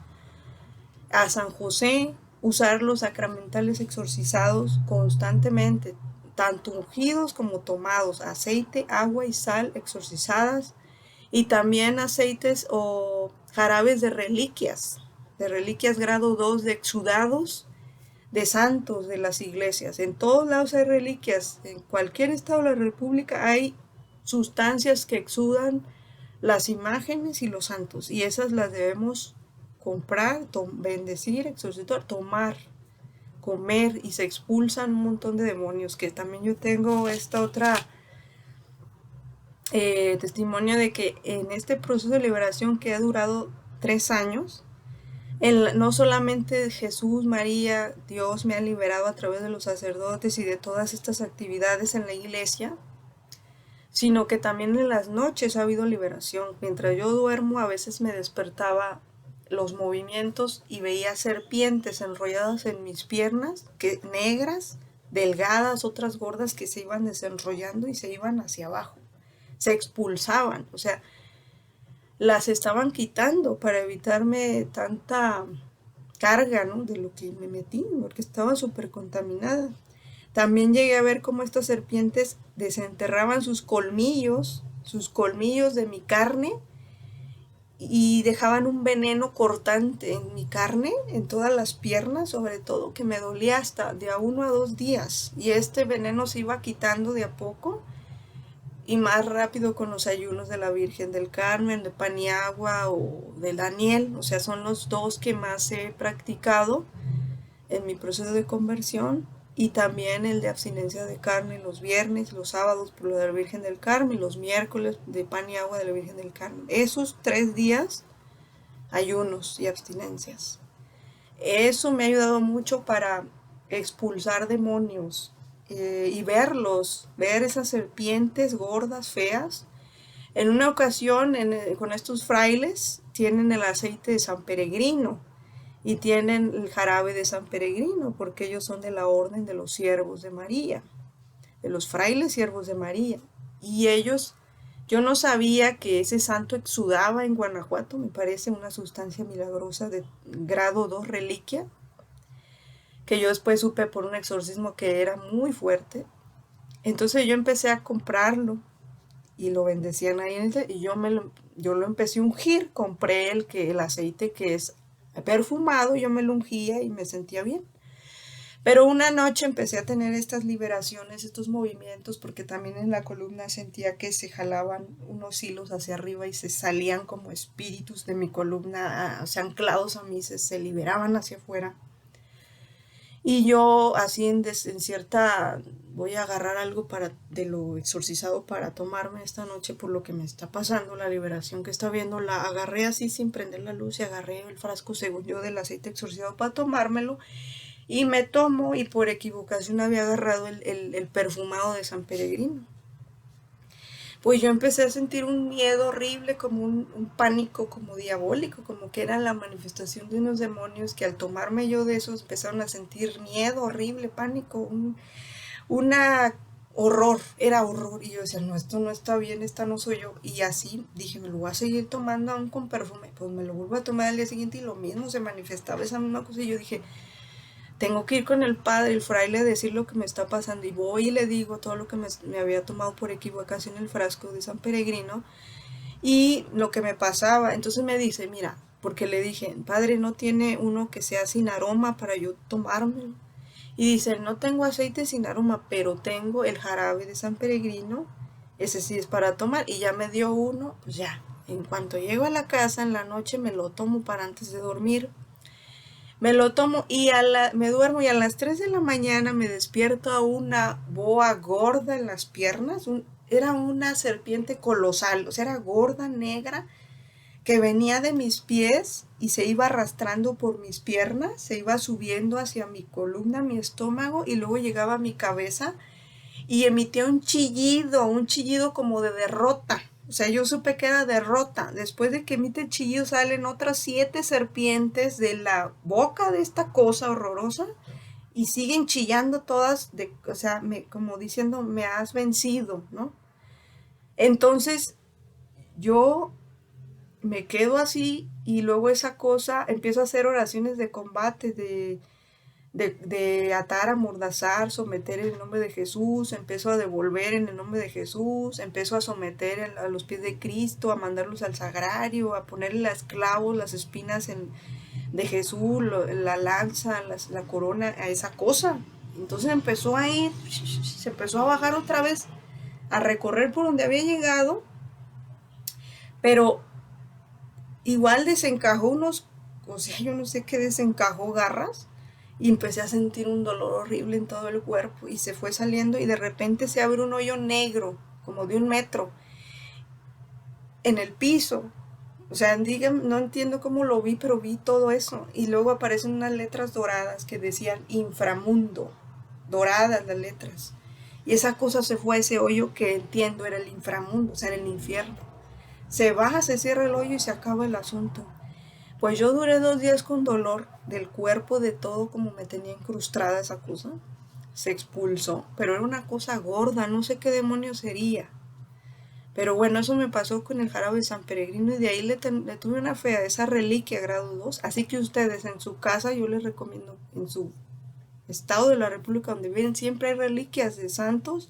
a San José, usar los sacramentales exorcizados constantemente, tanto ungidos como tomados, aceite, agua y sal exorcizadas, y también aceites o jarabes de reliquias grado 2 de exudados de santos de las iglesias. En todos lados hay reliquias, en cualquier estado de la república hay sustancias que exudan las imágenes y los santos, y esas las debemos comprar, bendecir, exorcitar, tomar, comer, y se expulsan un montón de demonios. Que también yo tengo esta otra testimonio de que en este proceso de liberación, que ha durado 3 años, no solamente Jesús, María, Dios me ha liberado a través de los sacerdotes y de todas estas actividades en la iglesia, sino que también en las noches ha habido liberación. Mientras yo duermo, a veces me despertaba los movimientos y veía serpientes enrolladas en mis piernas, negras, delgadas, otras gordas, que se iban desenrollando y se iban hacia abajo, se expulsaban, o sea, las estaban quitando para evitarme tanta carga, ¿no?, de lo que me metí, porque estaba súper contaminada. También llegué a ver cómo estas serpientes desenterraban sus colmillos de mi carne, y dejaban un veneno cortante en mi carne, en todas las piernas, sobre todo, que me dolía hasta de a 1 a 2 días. Y este veneno se iba quitando de a poco y más rápido con los ayunos de la Virgen del Carmen, de Paniagua o de Daniel. O sea, son los 2 que más he practicado en mi proceso de conversión, y también el de abstinencia de carne los viernes, los sábados por lo de la Virgen del Carmen, y los miércoles de pan y agua de la Virgen del Carmen. Esos 3 días, ayunos y abstinencias. Eso me ha ayudado mucho para expulsar demonios, y ver esas serpientes gordas, feas. En una ocasión, con estos frailes, tienen el aceite de San Peregrino y tienen el jarabe de San Peregrino, porque ellos son de la orden de los siervos de María, de los frailes siervos de María. Y yo no sabía que ese santo exudaba en Guanajuato, me parece una sustancia milagrosa de grado 2 reliquia, que yo después supe por un exorcismo que era muy fuerte. Entonces yo empecé a comprarlo y lo bendecían ahí y yo lo empecé a ungir. Compré el aceite que es perfumado, yo me lo ungía y me sentía bien. Pero una noche empecé a tener estas liberaciones, estos movimientos, porque también en la columna sentía que se jalaban unos hilos hacia arriba y se salían como espíritus de mi columna, o sea, anclados a mí, se liberaban hacia afuera. Y yo así en cierta, voy a agarrar algo de lo exorcizado para tomarme esta noche por lo que me está pasando, la liberación que está viendo, la agarré así sin prender la luz y agarré el frasco, según yo, del aceite exorcizado para tomármelo, y me tomo, y por equivocación había agarrado el perfumado de San Peregrino. Pues yo empecé a sentir un miedo horrible, como un pánico como diabólico, como que era la manifestación de unos demonios, que al tomarme yo de esos empezaron a sentir miedo horrible, pánico, horror, era horror. Y yo decía, no, esto no está bien, esta no soy yo. Y así dije, me lo voy a seguir tomando aún con perfume. Pues me lo vuelvo a tomar al día siguiente y lo mismo, se manifestaba esa misma cosa. Y yo dije, tengo que ir con el padre, el fraile, a decir lo que me está pasando. Y voy y le digo todo lo que me había tomado por equivocación el frasco de San Peregrino y lo que me pasaba. Entonces me dice, mira, porque le dije, padre, ¿no tiene uno que sea sin aroma para yo tomármelo? Y dice, no tengo aceite sin aroma, pero tengo el jarabe de San Peregrino, ese sí es para tomar. Y ya me dio uno, pues ya, En cuanto llego a la casa en la noche me lo tomo para antes de dormir. Me lo tomo y me duermo y a las 3 de la mañana me despierto a una boa gorda en las piernas. Era una serpiente colosal, o sea, era gorda, negra, que venía de mis pies y se iba arrastrando por mis piernas, se iba subiendo hacia mi columna, mi estómago, y luego llegaba a mi cabeza y emitía un chillido como de derrota. O sea, yo supe que era derrota. Después de que emite el chillido salen otras 7 serpientes de la boca de esta cosa horrorosa y siguen chillando todas, o sea, como diciendo, me has vencido, ¿no? Entonces yo me quedo así y luego esa cosa empiezo a hacer oraciones de combate, de atar, amordazar, someter en el nombre de Jesús, empiezo a devolver en el nombre de Jesús, empiezo a someter a los pies de Cristo, a mandarlos al sagrario, a ponerle los clavos, las espinas de Jesús, la lanza, la corona, a esa cosa. Entonces empezó a ir, se empezó a bajar otra vez, a recorrer por donde había llegado, pero igual desencajó o sea, yo no sé qué desencajó garras, y empecé a sentir un dolor horrible en todo el cuerpo y se fue saliendo y de repente se abre un hoyo negro, como de 1 metro, en el piso. O sea, no entiendo cómo lo vi, pero vi todo eso. Y luego aparecen unas letras doradas que decían inframundo, doradas las letras. Y esa cosa se fue a ese hoyo que entiendo era el inframundo, o sea, era el infierno. Se baja, se cierra el hoyo y se acaba el asunto. Pues yo duré 2 días con dolor del cuerpo, de todo, como me tenía incrustada esa cosa. Se expulsó, pero era una cosa gorda, no sé qué demonio sería. Pero bueno, eso me pasó con el jarabe de San Peregrino y de ahí le tuve una fe a esa reliquia grado 2. Así que ustedes en su casa, yo les recomiendo, en su estado de la República donde viven, siempre hay reliquias de santos,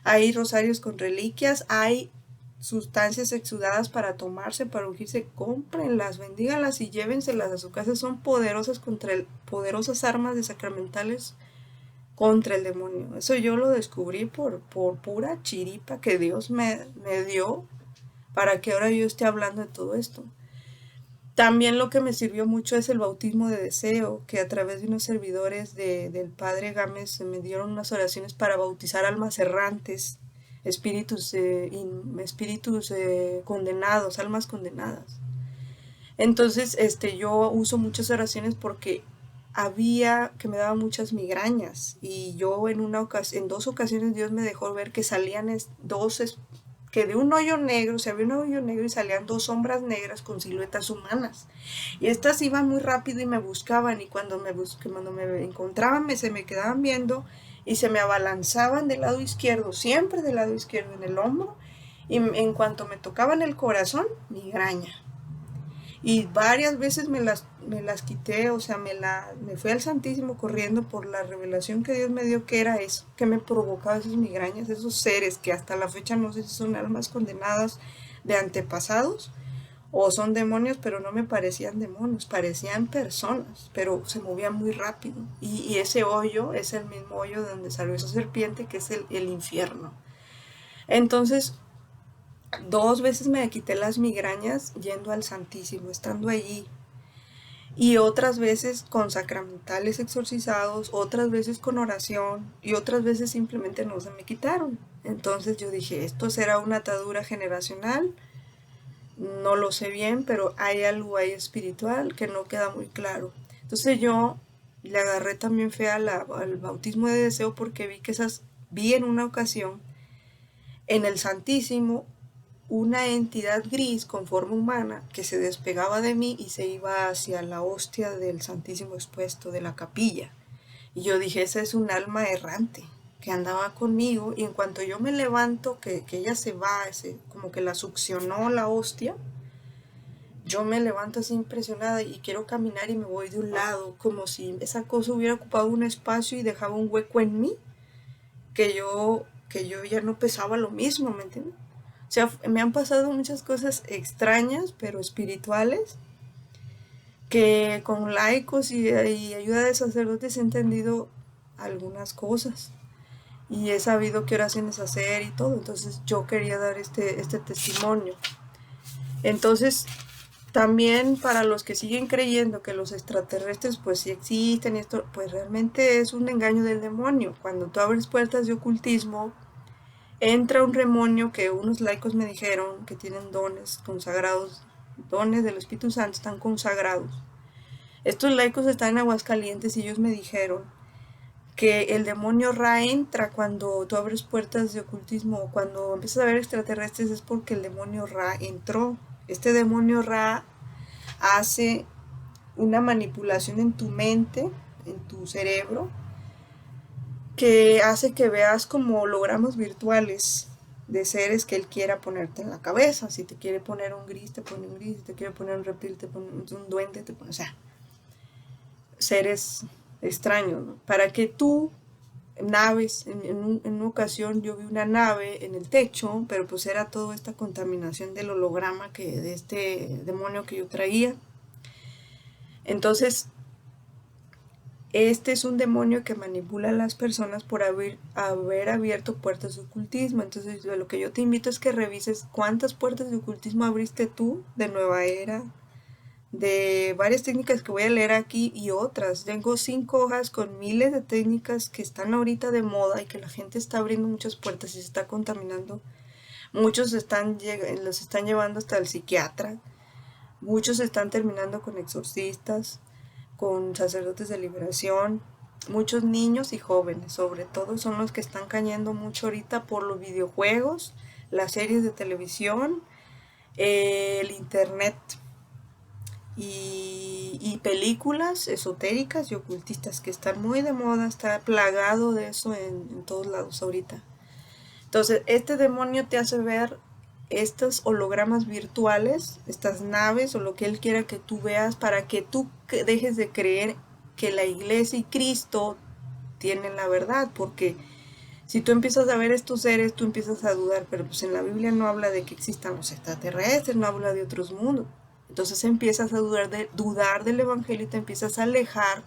hay rosarios con reliquias, hay sustancias exudadas para tomarse, para ungirse, cómprenlas, bendíganlas y llévenselas a su casa. Son poderosas poderosas armas de sacramentales contra el demonio. Eso yo lo descubrí por pura chiripa que Dios me dio para que ahora yo esté hablando de todo esto. También lo que me sirvió mucho es el bautismo de deseo, que a través de unos servidores del padre Gámez me dieron unas oraciones para bautizar almas errantes, espíritus condenados, almas condenadas. Entonces, yo uso muchas oraciones porque que me daban muchas migrañas y yo en 2 ocasiones Dios me dejó ver que salían que de un hoyo negro, se había un hoyo negro y salían 2 sombras negras con siluetas humanas. Y estas iban muy rápido y me buscaban, y cuando me encontraban se me quedaban viendo y se me abalanzaban del lado izquierdo, siempre del lado izquierdo, en el hombro, y en cuanto me tocaban el corazón, migraña. Y varias veces me las quité, o sea, me fui al Santísimo corriendo por la revelación que Dios me dio, que era eso, que me provocaba esas migrañas, esos seres que hasta la fecha no sé si son almas condenadas de antepasados o son demonios, pero no me parecían demonios, parecían personas, pero se movían muy rápido. Y ese hoyo es el mismo hoyo de donde salió esa serpiente, que es el infierno. Entonces, 2 veces me quité las migrañas yendo al Santísimo, estando allí. Y otras veces con sacramentales exorcizados, otras veces con oración y otras veces simplemente no se me quitaron. Entonces yo dije, esto será una atadura generacional, no lo sé bien, pero hay algo ahí espiritual que no queda muy claro. Entonces yo le agarré también fe al bautismo de deseo porque vi en una ocasión en el Santísimo una entidad gris con forma humana que se despegaba de mí y se iba hacia la hostia del Santísimo expuesto de la capilla. Y yo dije, esa es un alma errante que andaba conmigo, y en cuanto yo me levanto, que ella se va, como que la succionó la hostia, yo me levanto así impresionada y quiero caminar y me voy de un lado, como si esa cosa hubiera ocupado un espacio y dejaba un hueco en mí, que yo ya no pesaba lo mismo, ¿me entiendes? O sea, me han pasado muchas cosas extrañas, pero espirituales, que con laicos y ayuda de sacerdotes he entendido algunas cosas y he sabido qué oraciones hacer y todo. Entonces yo quería dar este testimonio. Entonces, también para los que siguen creyendo que los extraterrestres pues sí existen, esto pues realmente es un engaño del demonio. Cuando tú abres puertas de ocultismo, entra un demonio que unos laicos me dijeron que tienen dones consagrados, dones del Espíritu Santo, están consagrados. Estos laicos están en Aguascalientes y ellos me dijeron que el demonio Ra entra cuando tú abres puertas de ocultismo o cuando empiezas a ver extraterrestres es porque el demonio Ra entró. Este demonio Ra hace una manipulación en tu mente, en tu cerebro, que hace que veas como hologramas virtuales de seres que él quiera ponerte en la cabeza. Si te quiere poner un gris, te pone un gris. Si te quiere poner un reptil, te pone un duende, te pone, o sea, seres extraños, ¿no? Para que tú, naves, en una ocasión yo vi una nave en el techo, pero pues era toda esta contaminación del holograma de este demonio que yo traía. Entonces, este es un demonio que manipula a las personas por haber abierto puertas de ocultismo. Entonces, lo que yo te invito es que revises cuántas puertas de ocultismo abriste tú, de nueva era, de varias técnicas que voy a leer aquí y otras. Tengo 5 hojas con miles de técnicas que están ahorita de moda y que la gente está abriendo muchas puertas y se está contaminando. Muchos los están llevando hasta el psiquiatra. Muchos están terminando con exorcistas, con sacerdotes de liberación. Muchos niños y jóvenes, sobre todo, son los que están cayendo mucho ahorita por los videojuegos, las series de televisión, el internet y películas esotéricas y ocultistas que están muy de moda, está plagado de eso en todos lados ahorita. Entonces, este demonio te hace ver estos hologramas virtuales, estas naves o lo que él quiera que tú veas para que tú dejes de creer que la iglesia y Cristo tienen la verdad, porque si tú empiezas a ver estos seres, tú empiezas a dudar, pero pues en la Biblia no habla de que existan los extraterrestres, no habla de otros mundos. Entonces empiezas a dudar del Evangelio y te empiezas a alejar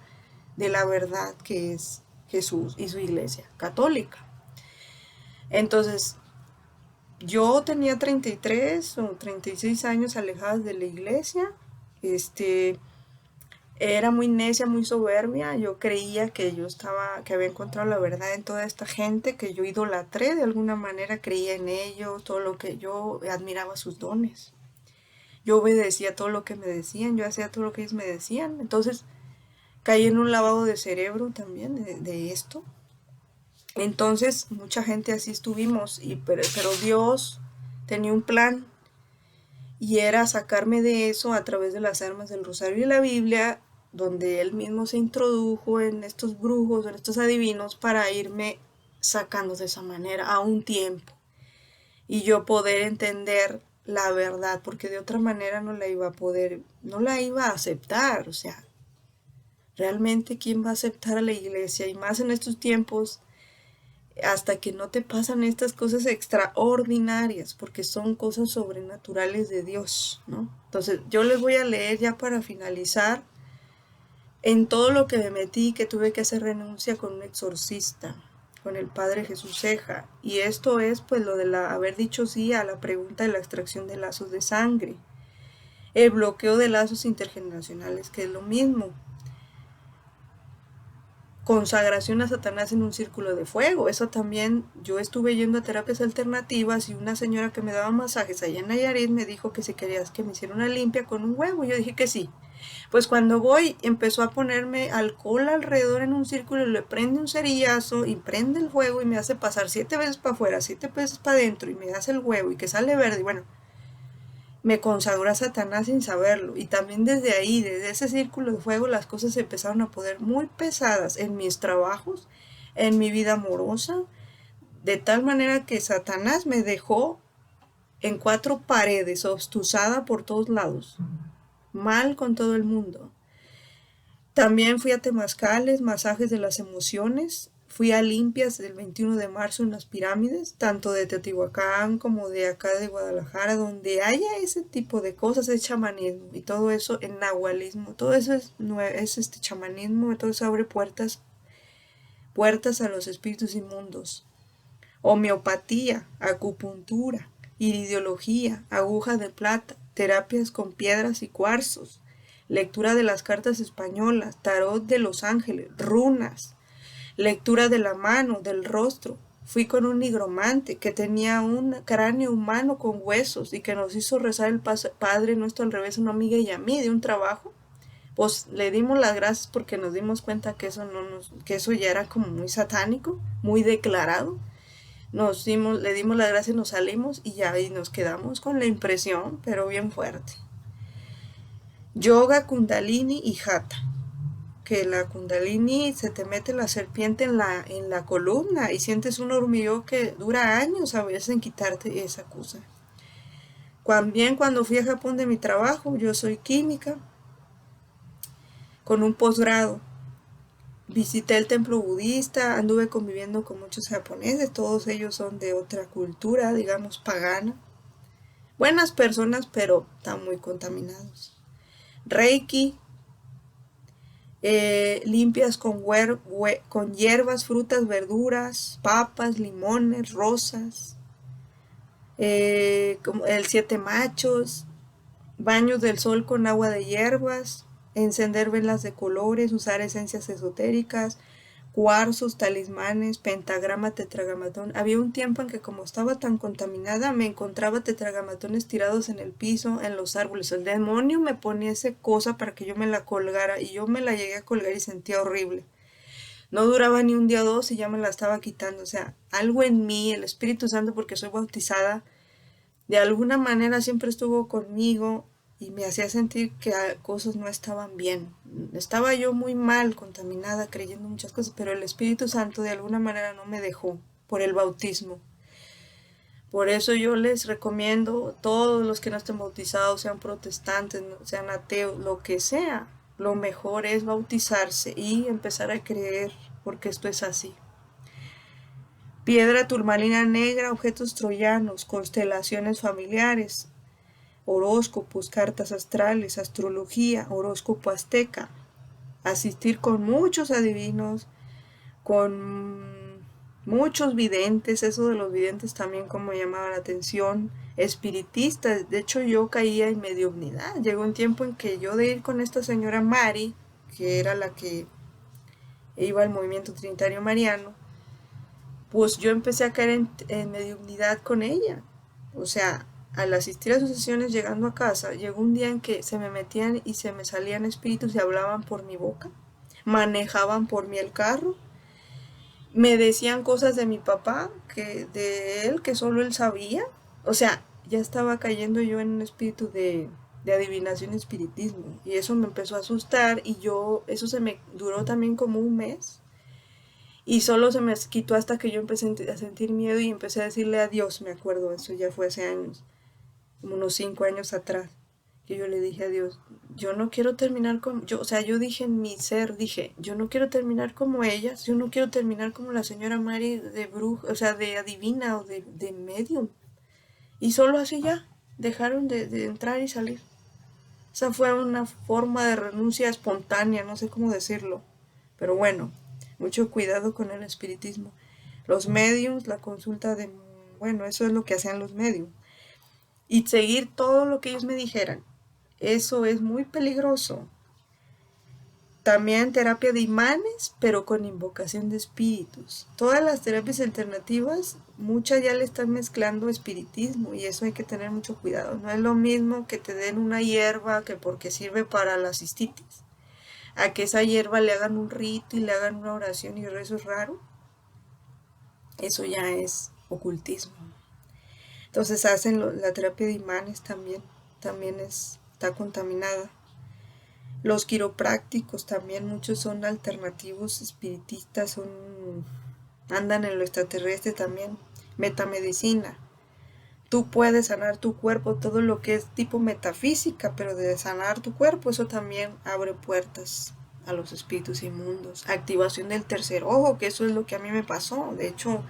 de la verdad que es Jesús y su iglesia católica. Entonces, yo tenía 33 o 36 años alejadas de la iglesia. Era muy necia, muy soberbia. Yo creía que había encontrado la verdad en toda esta gente, que yo idolatré de alguna manera, creía en ellos, todo lo que yo admiraba sus dones. Yo obedecía todo lo que me decían, yo hacía todo lo que ellos me decían. Entonces caí en un lavado de cerebro también de esto. Entonces mucha gente así estuvimos, pero Dios tenía un plan y era sacarme de eso a través de las armas del rosario y la Biblia, donde él mismo se introdujo en estos brujos, en estos adivinos, para irme sacando de esa manera a un tiempo y yo poder entender la verdad, porque de otra manera no la iba a poder, no la iba a aceptar. O sea, realmente quién va a aceptar a la iglesia, y más en estos tiempos, hasta que no te pasan estas cosas extraordinarias, porque son cosas sobrenaturales de Dios, ¿no? Entonces, yo les voy a leer ya para finalizar. En todo lo que me metí, que tuve que hacer renuncia con un exorcista, con el padre Jesús Ceja, y esto es pues lo de haber dicho sí a la pregunta de la extracción de lazos de sangre, el bloqueo de lazos intergeneracionales, que es lo mismo, consagración a Satanás en un círculo de fuego. Eso también, yo estuve yendo a terapias alternativas y una señora que me daba masajes allá en Nayarit me dijo que si querías que me hiciera una limpia con un huevo. Yo dije que sí. Pues cuando voy, empezó a ponerme alcohol alrededor en un círculo, le prende un cerillazo y prende el fuego y me hace pasar 7 veces para afuera, 7 veces para adentro, y me hace el huevo y que sale verde. Y bueno, me consagró a Satanás sin saberlo. Y también desde ahí, desde ese círculo de fuego, las cosas se empezaron a poner muy pesadas en mis trabajos, en mi vida amorosa, de tal manera que Satanás me dejó en 4 paredes, obstusada por todos lados, mal con todo el mundo. También fui a temazcales, masajes de las emociones. Fui a limpias del 21 de marzo en las pirámides, tanto de Teotihuacán como de acá de Guadalajara, donde haya ese tipo de cosas, es chamanismo y todo eso en nahualismo, todo eso es este chamanismo, todo eso abre puertas a los espíritus inmundos. Homeopatía, acupuntura, iridiología, aguja de plata, terapias con piedras y cuarzos, lectura de las cartas españolas, tarot de los ángeles, runas, lectura de la mano, del rostro. Fui con un nigromante que tenía un cráneo humano con huesos y que nos hizo rezar el Padre Nuestro al revés a una amiga y a mí de un trabajo. Pues le dimos las gracias porque nos dimos cuenta que que eso ya era como muy satánico, muy declarado. Le dimos las gracias, nos salimos y ya y nos quedamos con la impresión, pero bien fuerte. Yoga, Kundalini y Hatha. Que la Kundalini se te mete la serpiente en la columna y sientes un hormigueo que dura años a veces en quitarte esa cosa. También cuando fui a Japón de mi trabajo, yo soy química, con un posgrado. Visité el templo budista, anduve conviviendo con muchos japoneses, todos ellos son de otra cultura, digamos pagana. Buenas personas, pero están muy contaminados. Reiki, limpias con hierbas, frutas, verduras, papas, limones, rosas, como el 7 machos, baños del sol con agua de hierbas, encender velas de colores, usar esencias esotéricas, cuarzos, talismanes, pentagrama, tetragramatón. Había un tiempo en que como estaba tan contaminada me encontraba tetragramatones tirados en el piso, en los árboles. El demonio me ponía esa cosa para que yo me la colgara y yo me la llegué a colgar y sentía horrible. No duraba ni un día o dos y ya me la estaba quitando. O sea, algo en mí, el Espíritu Santo, porque soy bautizada, de alguna manera siempre estuvo conmigo y me hacía sentir que cosas no estaban bien. Estaba yo muy mal, contaminada, creyendo muchas cosas, pero el Espíritu Santo de alguna manera no me dejó por el bautismo. Por eso yo les recomiendo, todos los que no estén bautizados, sean protestantes, sean ateos, lo que sea, lo mejor es bautizarse y empezar a creer, porque esto es así. Piedra turmalina negra, objetos troyanos, constelaciones familiares, horóscopos, cartas astrales, astrología, horóscopo azteca, asistir con muchos adivinos, con muchos videntes, eso de los videntes también como llamaba la atención, espiritistas. De hecho yo caía en mediumnidad. Llegó un tiempo en que yo de ir con esta señora Mari, que era la que iba al movimiento trinitario mariano, pues yo empecé a caer en mediumnidad con ella. O sea, al asistir a sus sesiones llegando a casa, llegó un día en que se me metían y se me salían espíritus y hablaban por mi boca, manejaban por mí el carro, me decían cosas de mi papá, de él, que solo él sabía. O sea, ya estaba cayendo yo en un espíritu de adivinación y espiritismo. Y eso me empezó a asustar y eso se me duró también como un mes. Y solo se me quitó hasta que yo empecé a sentir miedo y empecé a decirle adiós, me acuerdo, eso ya fue hace años, como unos 5 años atrás, que yo le dije a Dios, yo no quiero terminar o sea, yo dije en mi ser, dije, yo no quiero terminar como ellas, yo no quiero terminar como la señora Mari de bruja, o sea, de adivina o de medium. Y solo así ya, dejaron de entrar y salir. Esa fue una forma de renuncia espontánea, no sé cómo decirlo, pero bueno. Mucho cuidado con el espiritismo. Los mediums, la consulta bueno, eso es lo que hacían los mediums. Y seguir todo lo que ellos me dijeran. Eso es muy peligroso. También terapia de imanes, pero con invocación de espíritus. Todas las terapias alternativas, muchas ya le están mezclando espiritismo y eso hay que tener mucho cuidado. No es lo mismo que te den una hierba que porque sirve para la cistitis, a que esa hierba le hagan un rito y le hagan una oración y eso es raro. Eso ya es ocultismo. Entonces hacen la terapia de imanes también está contaminada. Los quiroprácticos también, muchos son alternativos, espiritistas, andan en lo extraterrestre también. Metamedicina. Tú puedes sanar tu cuerpo, todo lo que es tipo metafísica, pero de sanar tu cuerpo, eso también abre puertas a los espíritus inmundos. Activación del tercer ojo, que eso es lo que a mí me pasó. De hecho,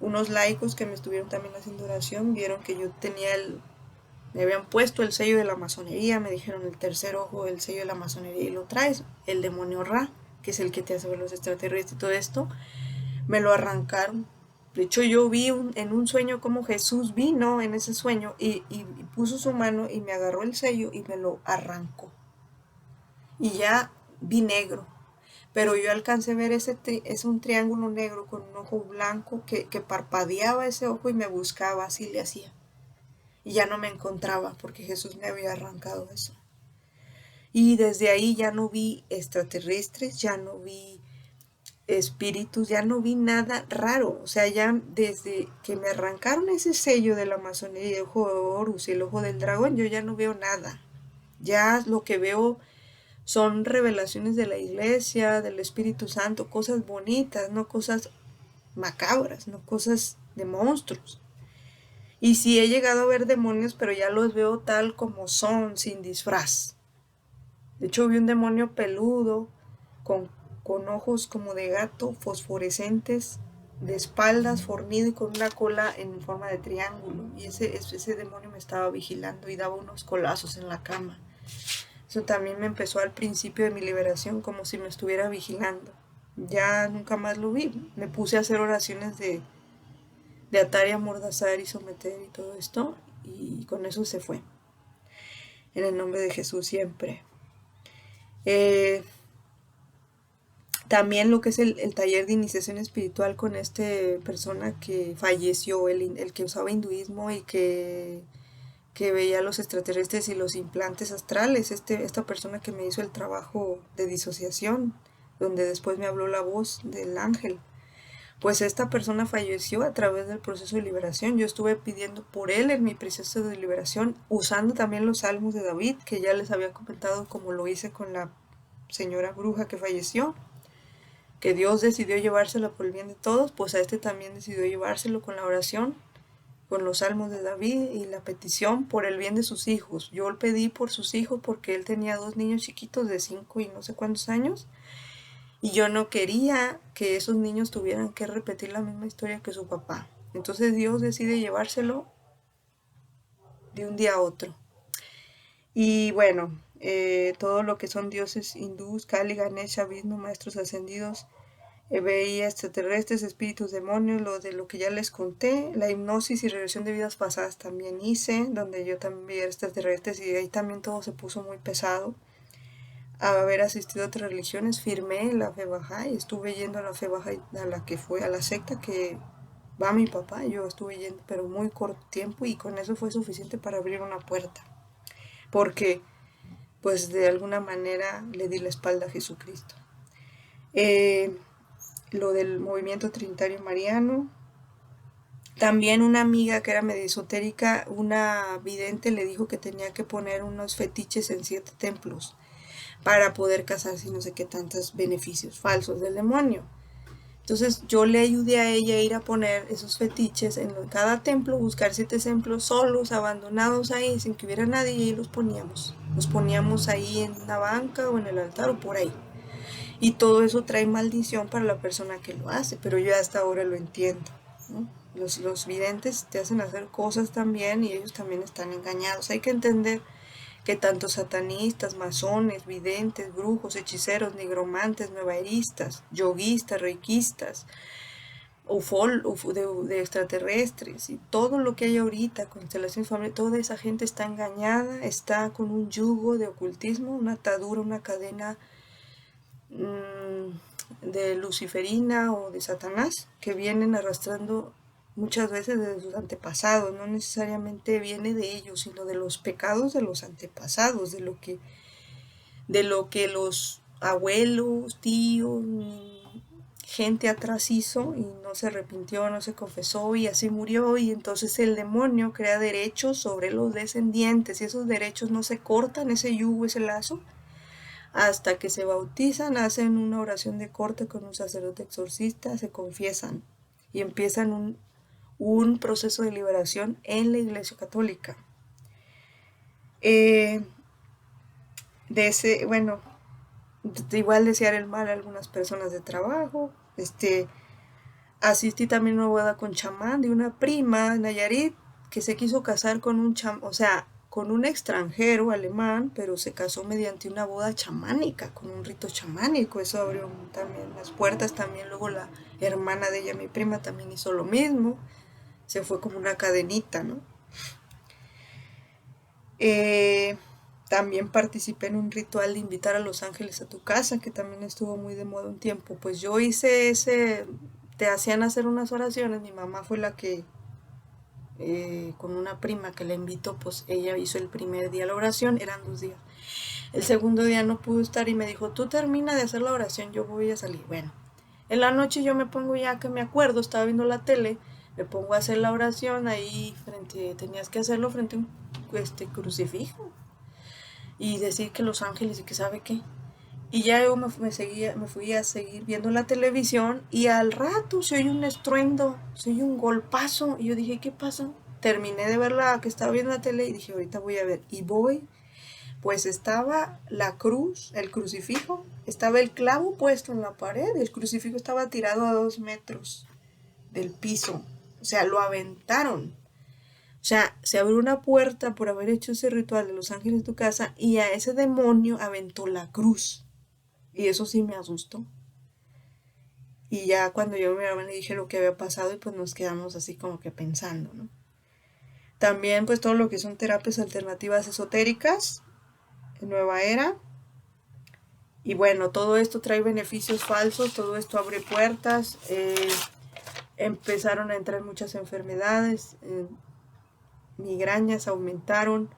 unos laicos que me estuvieron también haciendo oración vieron que yo me habían puesto el sello de la masonería, me dijeron el tercer ojo, el sello de la masonería y lo traes, el demonio Ra, que es el que te hace ver los extraterrestres y todo esto, me lo arrancaron, De hecho, yo vi en un sueño como Jesús vino en ese sueño y puso su mano y me agarró el sello y me lo arrancó. Y ya vi negro. Pero yo alcancé a ver es un triángulo negro con un ojo blanco que parpadeaba ese ojo y me buscaba, así le hacía. Y ya no me encontraba porque Jesús me había arrancado eso. Y desde ahí ya no vi extraterrestres, ya no vi espíritus, ya no vi nada raro. O sea, ya desde que me arrancaron ese sello de la masonería, el ojo de Horus y el ojo del dragón, yo ya no veo nada. Ya lo que veo son revelaciones de la iglesia, del Espíritu Santo, cosas bonitas, no cosas macabras, no cosas de monstruos. Y sí he llegado a ver demonios, pero ya los veo tal como son, sin disfraz. De hecho, vi un demonio peludo, con, con ojos como de gato, fosforescentes, de espaldas, fornido y con una cola en forma de triángulo. Y ese demonio me estaba vigilando y daba unos colazos en la cama. Eso también me empezó al principio de mi liberación, como si me estuviera vigilando. Ya nunca más lo vi. Me puse a hacer oraciones de atar y amordazar y someter y todo esto. Y con eso se fue. En el nombre de Jesús siempre. Eh, También lo que es el taller de iniciación espiritual con esta persona que falleció, el que usaba hinduismo y que veía los extraterrestres y los implantes astrales, esta persona que me hizo el trabajo de disociación, donde después me habló la voz del ángel. Pues esta persona falleció a través del proceso de liberación. Yo estuve pidiendo por él en mi proceso de liberación, usando también los salmos de David, que ya les había comentado como lo hice con la señora bruja que falleció, que Dios decidió llevárselo por el bien de todos, pues a este también decidió llevárselo con la oración, con los salmos de David y la petición por el bien de sus hijos. Yo le pedí por sus hijos porque él tenía 2 niños chiquitos de 5 y no sé cuántos años, y yo no quería que esos niños tuvieran que repetir la misma historia que su papá. Entonces Dios decide llevárselo de un día a otro. Y bueno, todo lo que son dioses hindús, Kali, Ganesha, Vishnu, maestros ascendidos, veía extraterrestres, espíritus, demonios, lo de lo que ya les conté, la hipnosis y regresión de vidas pasadas también hice, donde yo también veía extraterrestres y ahí también todo se puso muy pesado. A haber asistido a otras religiones, firmé la fe baja y estuve yendo a la fe baja a la que fue, a la secta que va mi papá, yo estuve yendo pero muy corto tiempo y con eso fue suficiente para abrir una puerta, porque pues de alguna manera le di la espalda a Jesucristo. Lo del movimiento trinitario mariano. También una amiga que era medio esotérica, una vidente, le dijo que tenía que poner unos fetiches en 7 templos para poder casarse y no sé qué tantos beneficios falsos del demonio. Entonces yo le ayudé a ella a ir a poner esos fetiches en cada templo, buscar 7 templos solos, abandonados ahí, sin que hubiera nadie, y ahí los poníamos. Los poníamos ahí en una banca o en el altar o por ahí. Y todo eso trae maldición para la persona que lo hace, pero yo hasta ahora lo entiendo, ¿no? Los videntes te hacen hacer cosas también y ellos también están engañados. Hay que entender que tanto satanistas, masones, videntes, brujos, hechiceros, nigromantes, nuevairistas, yoguistas, reikistas, de extraterrestres y todo lo que hay ahorita, constelaciones familiares, toda esa gente está engañada, está con un yugo de ocultismo, una atadura, una cadena de luciferina o de Satanás que vienen arrastrando muchas veces de sus antepasados. No necesariamente viene de ellos, sino de los pecados de los antepasados, de lo que los abuelos, tíos, gente atrás hizo y no se arrepintió, no se confesó y así murió, y entonces el demonio crea derechos sobre los descendientes y esos derechos no se cortan, ese yugo, ese lazo, hasta que se bautizan, hacen una oración de corte con un sacerdote exorcista, se confiesan y empiezan un proceso de liberación en la Iglesia Católica. Bueno, igual desear el mal a algunas personas de trabajo. Asistí también a una boda con chamán de una prima, Nayarit, que se quiso casar con un chamán, o sea, con un extranjero alemán, pero se casó mediante una boda chamánica, con un rito chamánico. Eso abrió también las puertas. También luego la hermana de ella, mi prima, también hizo lo mismo. Se fue como una cadenita, ¿no? Eh, También participé en un ritual de invitar a los ángeles a tu casa, que también estuvo muy de moda un tiempo. Pues yo hice ese, te hacían hacer unas oraciones. Mi mamá fue la que, con una prima que la invitó, pues ella hizo el primer día la oración, eran 2 días. El segundo día no pudo estar y me dijo, tú termina de hacer la oración, yo voy a salir. Bueno, en la noche yo me pongo, ya que me acuerdo, estaba viendo la tele, me pongo a hacer la oración ahí frente, tenías que hacerlo frente a un crucifijo y decir que los ángeles y que sabe qué. Y ya yo me fui a seguir viendo la televisión y al rato se oye un estruendo, se oye un golpazo. Y yo dije, ¿qué pasó? Terminé de ver la que estaba viendo la tele y dije, ahorita voy a ver. Y voy, pues estaba la cruz, el crucifijo, estaba el clavo puesto en la pared, el crucifijo estaba tirado a 2 metros del piso. O sea, lo aventaron. O sea, se abrió una puerta por haber hecho ese ritual de los ángeles de tu casa y a ese demonio aventó la cruz. Y eso sí me asustó. Y ya cuando yo me le dije lo que había pasado y pues nos quedamos así como que pensando, ¿no? También pues todo lo que son terapias alternativas esotéricas, nueva era. Y bueno, todo esto trae beneficios falsos, todo esto abre puertas. Empezaron a entrar muchas enfermedades, migrañas aumentaron,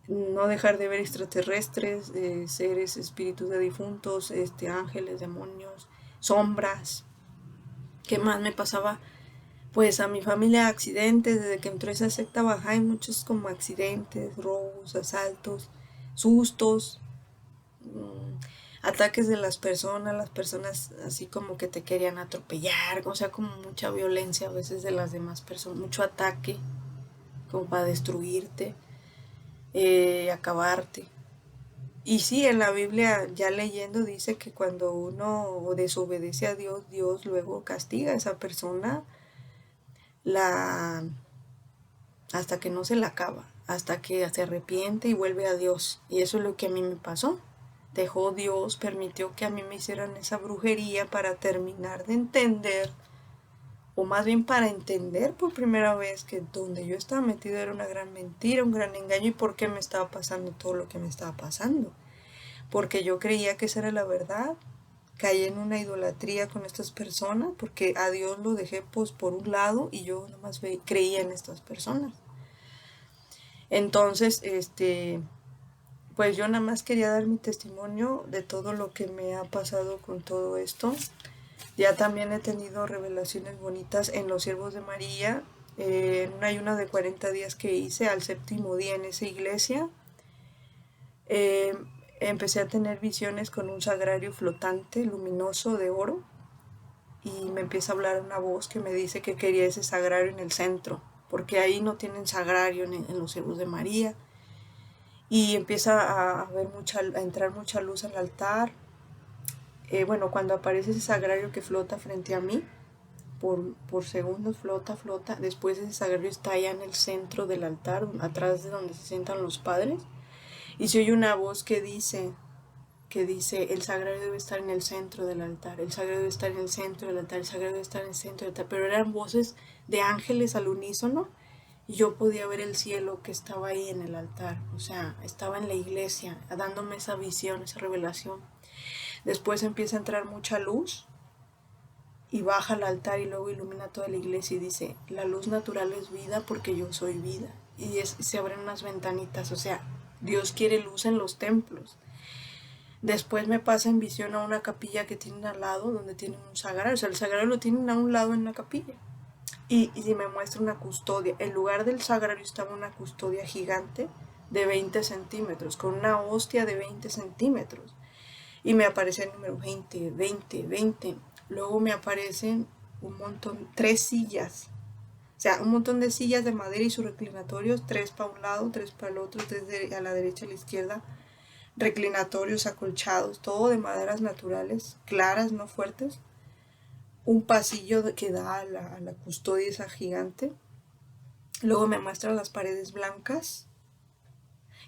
no dejar de ver extraterrestres, seres, espíritus de difuntos, ángeles, demonios, sombras. ¿Qué más me pasaba? Pues a mi familia accidentes, desde que entró esa secta baja hay muchos como accidentes, robos, asaltos, sustos, ataques de las personas así como que te querían atropellar, o sea, como mucha violencia a veces de las demás personas, mucho ataque como para destruirte, acabarte. Y sí, en la Biblia, ya leyendo, dice que cuando uno desobedece a Dios, Dios luego castiga a esa persona la hasta que no se la acaba, hasta que se arrepiente y vuelve a Dios. Y eso es lo que a mí me pasó. Dejó Dios, permitió que a mí me hicieran esa brujería para terminar de entender, o más bien para entender por primera vez que donde yo estaba metido era una gran mentira, un gran engaño y por qué me estaba pasando todo lo que me estaba pasando. Porque yo creía que esa era la verdad. Caí en una idolatría con estas personas porque a Dios lo dejé pues por un lado y yo nomás creía en estas personas. Entonces, pues yo nada más quería dar mi testimonio de todo lo que me ha pasado con todo esto. Ya también he tenido revelaciones bonitas en los siervos de María, en un ayuno de 40 días que hice al 7.º día en esa iglesia. Empecé a tener visiones con un sagrario flotante, luminoso, de oro, y me empieza a hablar una voz que me dice que quería ese sagrario en el centro, porque ahí no tienen sagrario en los siervos de María. Y empieza a entrar mucha luz al altar. Bueno, cuando aparece ese sagrario que flota frente a mí, por segundos flota, después ese sagrario está allá en el centro del altar, atrás de donde se sientan los padres, y se oye una voz que dice, el sagrario debe estar en el centro del altar, el sagrario debe estar en el centro del altar, el sagrario debe estar en el centro del altar, pero eran voces de ángeles al unísono, y yo podía ver el cielo que estaba ahí en el altar, o sea, estaba en la iglesia, dándome esa visión, esa revelación. Después empieza a entrar mucha luz, y baja al altar y luego ilumina toda la iglesia y dice, la luz natural es vida porque yo soy vida. Y se abren unas ventanitas, o sea, Dios quiere luz en los templos. Después me pasa en visión a una capilla que tienen al lado, donde tienen un sagrario. O sea, el sagrario lo tienen a un lado en la capilla. Y me muestra una custodia. En lugar del sagrario estaba una custodia gigante de 20 centímetros, con una hostia de 20 centímetros. Y me aparece el número 20, 20, 20. Luego me aparecen un montón, 3 sillas. O sea, un montón de sillas de madera y sus reclinatorios, 3 para un lado, 3 para el otro, 3 a la derecha y a la izquierda. Reclinatorios acolchados, todo de maderas naturales, claras, no fuertes. Un pasillo que da a la custodia esa gigante. Luego me muestra las paredes blancas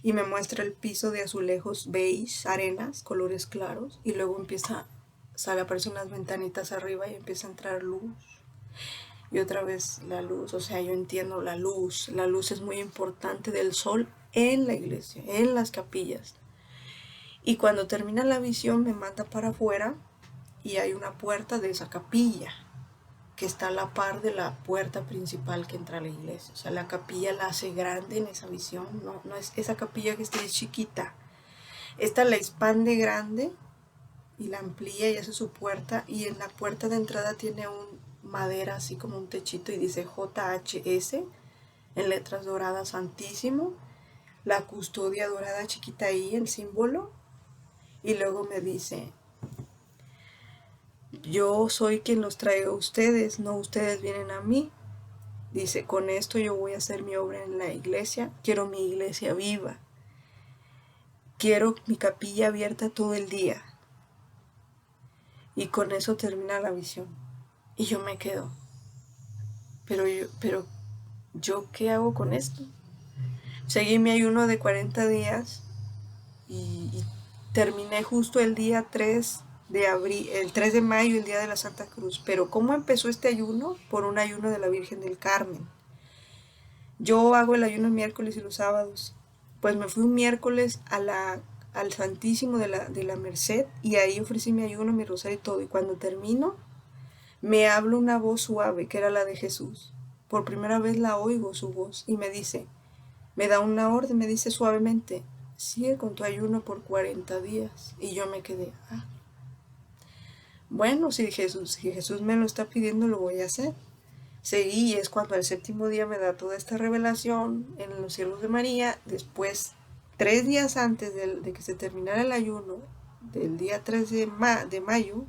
y me muestra el piso de azulejos beige, arenas, colores claros, y luego aparecen unas ventanitas arriba y empieza a entrar luz. Y otra vez la luz, o sea, yo entiendo la luz es muy importante del sol en la iglesia, en las capillas. Y cuando termina la visión me manda para afuera y hay una puerta de esa capilla que está a la par de la puerta principal que entra a la iglesia. O sea, la capilla la hace grande en esa visión, no es esa capilla que está chiquita. Esta la expande grande y la amplía y hace su puerta, y en la puerta de entrada tiene un madera así como un techito y dice JHS en letras doradas Santísimo, la custodia dorada chiquita ahí, el símbolo, y luego me dice: yo soy quien los traigo a ustedes, no ustedes vienen a mí. Dice: con esto yo voy a hacer mi obra en la iglesia, quiero mi iglesia viva, quiero mi capilla abierta todo el día. Y con eso termina la visión. Y yo me quedo, pero yo ¿qué hago con esto? Seguí mi ayuno de 40 días y terminé justo el día 3 de abril, el 3 de mayo, el día de la Santa Cruz. Pero ¿cómo empezó este ayuno? Por un ayuno de la Virgen del Carmen. Yo hago el ayuno el miércoles y los sábados. Pues me fui un miércoles al Santísimo de la Merced y ahí ofrecí mi ayuno, mi rosario y todo. Y cuando termino, me habla una voz suave, que era la de Jesús. Por primera vez la oigo su voz y me dice, me da una orden, me dice suavemente: sigue con tu ayuno por 40 días. Y yo me quedé, bueno, si Jesús me lo está pidiendo, lo voy a hacer. Seguí, y es cuando el séptimo día me da toda esta revelación en los cielos de María. Después, 3 días antes de que se terminara el ayuno, del día 3 de mayo,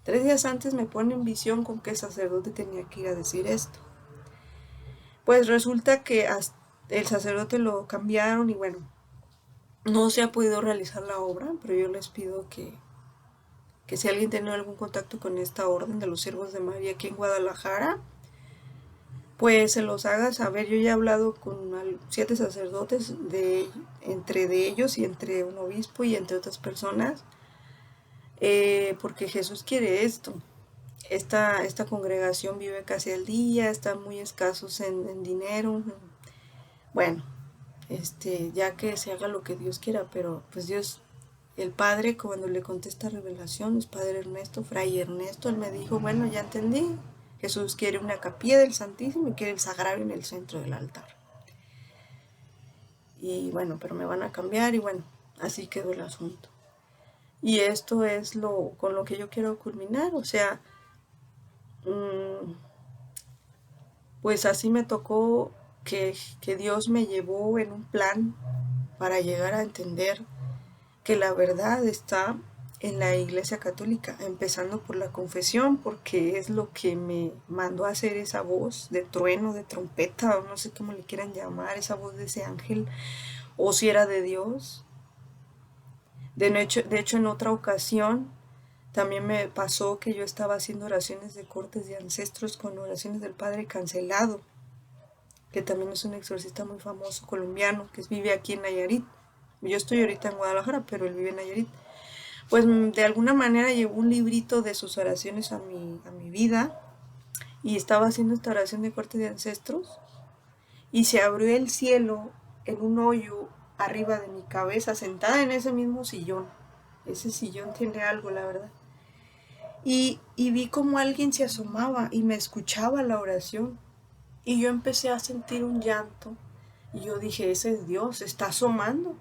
3 días antes me pone en visión con que el sacerdote tenía que ir a decir esto. Pues resulta que el sacerdote lo cambiaron y bueno, no se ha podido realizar la obra, pero yo les pido que si alguien tiene algún contacto con esta orden de los siervos de María aquí en Guadalajara, pues se los haga saber. Yo ya he hablado con 7 sacerdotes, entre de ellos y entre un obispo y entre otras personas, porque Jesús quiere esto. Esta congregación vive casi al día, están muy escasos en dinero. Bueno, ya que se haga lo que Dios quiera, pero pues Dios, el Padre, cuando le contesta revelación, es Padre Ernesto, Fray Ernesto, él me dijo: bueno, ya entendí. Jesús quiere una capilla del Santísimo y quiere el sagrario en el centro del altar. Y bueno, pero me van a cambiar y bueno, así quedó el asunto. Y esto es con lo que yo quiero culminar, o sea, pues así me tocó que Dios me llevó en un plan para llegar a entender que la verdad está en la Iglesia Católica, empezando por la confesión, porque es lo que me mandó a hacer esa voz de trueno, de trompeta, o no sé cómo le quieran llamar, esa voz de ese ángel, o si era de Dios. De hecho, en otra ocasión también me pasó que yo estaba haciendo oraciones de cortes de ancestros con oraciones del Padre Cancelado, que también es un exorcista muy famoso colombiano, que vive aquí en Nayarit. Yo estoy ahorita en Guadalajara, pero él vive en Nayarit. Pues de alguna manera llegó un librito de sus oraciones a mi vida, y estaba haciendo esta oración de corte de ancestros y se abrió el cielo en un hoyo arriba de mi cabeza, sentada en ese mismo sillón. Ese sillón tiene algo, la verdad. Y vi como alguien se asomaba y me escuchaba la oración. Y yo empecé a sentir un llanto. Y yo dije: ese es Dios, se está asomando.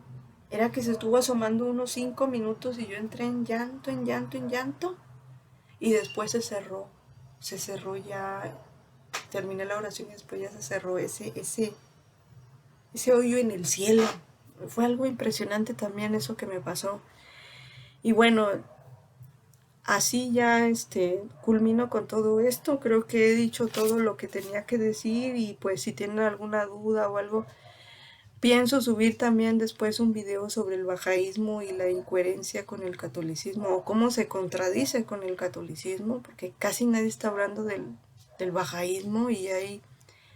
Era que se estuvo asomando unos 5 minutos y yo entré en llanto, en llanto, en llanto. Y después se cerró. Se cerró ya. Terminé la oración y después ya se cerró ese hoyo en el cielo. Fue algo impresionante también eso que me pasó. Y bueno, así ya culmino con todo esto. Creo que he dicho todo lo que tenía que decir, y pues si tienen alguna duda o algo, pienso subir también después un video sobre el bajaísmo y la incoherencia con el catolicismo, o cómo se contradice con el catolicismo, porque casi nadie está hablando del bajaísmo, y hay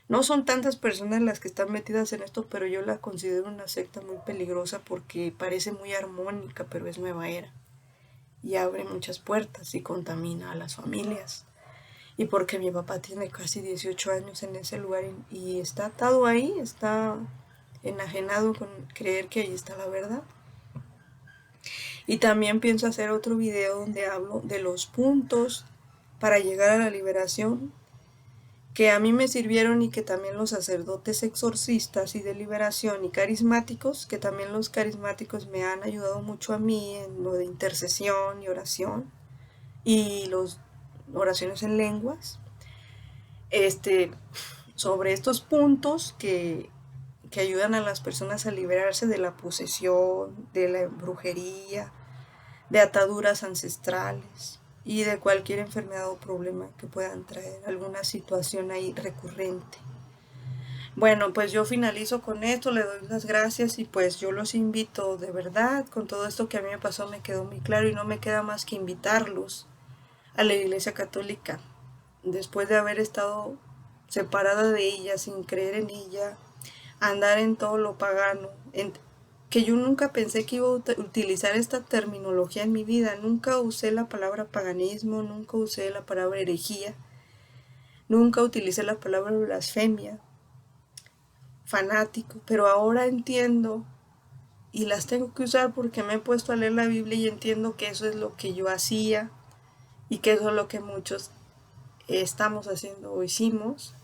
No son tantas personas las que están metidas en esto, pero yo la considero una secta muy peligrosa porque parece muy armónica, pero es nueva era. Y abre muchas puertas y contamina a las familias. Y porque mi papá tiene casi 18 años en ese lugar y está atado ahí, está enajenado con creer que ahí está la verdad. Y también pienso hacer otro video donde hablo de los puntos para llegar a la liberación que a mí me sirvieron y que también los sacerdotes exorcistas y de liberación y carismáticos, que también los carismáticos me han ayudado mucho a mí en lo de intercesión y oración y los oraciones en lenguas, sobre estos puntos que ayudan a las personas a liberarse de la posesión, de la brujería, de ataduras ancestrales y de cualquier enfermedad o problema que puedan traer, alguna situación ahí recurrente. Bueno, pues yo finalizo con esto, le doy las gracias y pues yo los invito de verdad, con todo esto que a mí me pasó me quedó muy claro y no me queda más que invitarlos a la Iglesia Católica. Después de haber estado separada de ella, sin creer en ella, andar en todo lo pagano, que yo nunca pensé que iba a utilizar esta terminología en mi vida, nunca usé la palabra paganismo, nunca usé la palabra herejía, nunca utilicé la palabra blasfemia, fanático, pero ahora entiendo y las tengo que usar porque me he puesto a leer la Biblia y entiendo que eso es lo que yo hacía y que eso es lo que muchos estamos haciendo o hicimos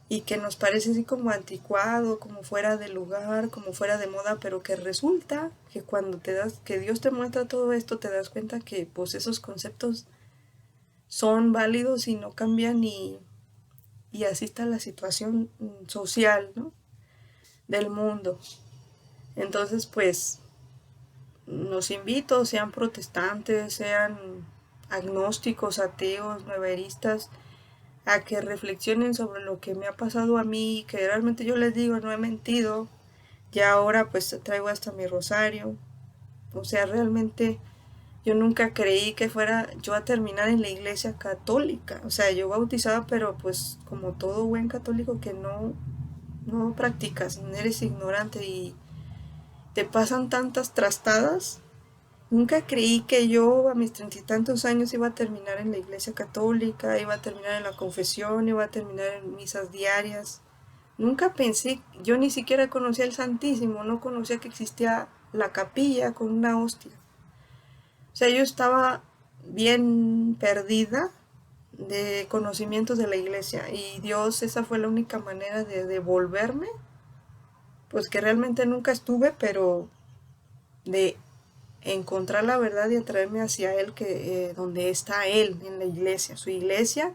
y que nos parece así como anticuado, como fuera de lugar, como fuera de moda, pero que resulta que cuando que Dios te muestra todo esto, te das cuenta que pues esos conceptos son válidos y no cambian y así está la situación social, ¿no?, del mundo. Entonces pues los invito, sean protestantes, sean agnósticos, ateos, nueveristas, a que reflexionen sobre lo que me ha pasado a mí, que realmente yo les digo, no he mentido, ya ahora pues traigo hasta mi rosario, o sea, realmente yo nunca creí que fuera yo a terminar en la iglesia católica, o sea, yo bautizada, pero pues como todo buen católico que no practicas, eres ignorante y te pasan tantas trastadas. Nunca creí que yo a mis 30 y tantos años iba a terminar en la iglesia católica, iba a terminar en la confesión, iba a terminar en misas diarias. Nunca pensé, yo ni siquiera conocía el Santísimo, no conocía que existía la capilla con una hostia. O sea, yo estaba bien perdida de conocimientos de la iglesia y Dios, esa fue la única manera de devolverme, pues que realmente nunca estuve, pero de encontrar la verdad y atraerme hacia Él, que donde está Él, en la iglesia, su iglesia.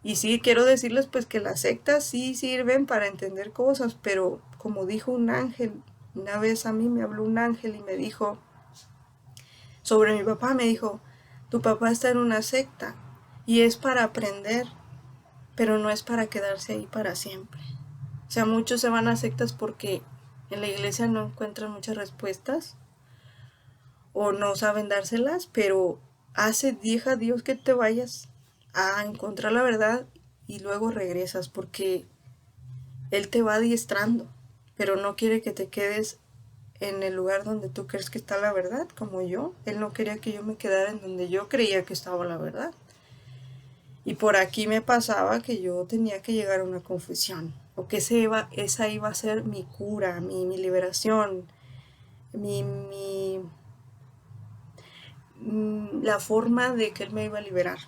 Y sí, quiero decirles pues que las sectas sí sirven para entender cosas, pero como dijo un ángel, una vez a mí me habló un ángel y me dijo, sobre mi papá, me dijo, tu papá está en una secta y es para aprender, pero no es para quedarse ahí para siempre. O sea, muchos se van a sectas porque en la iglesia no encuentran muchas respuestas o no saben dárselas, pero deja Dios que te vayas a encontrar la verdad y luego regresas porque Él te va adiestrando, pero no quiere que te quedes en el lugar donde tú crees que está la verdad, como yo. Él no quería que yo me quedara en donde yo creía que estaba la verdad. Y por aquí me pasaba que yo tenía que llegar a una confesión, o que esa iba a ser mi cura, mi liberación, la forma de que Él me iba a liberar.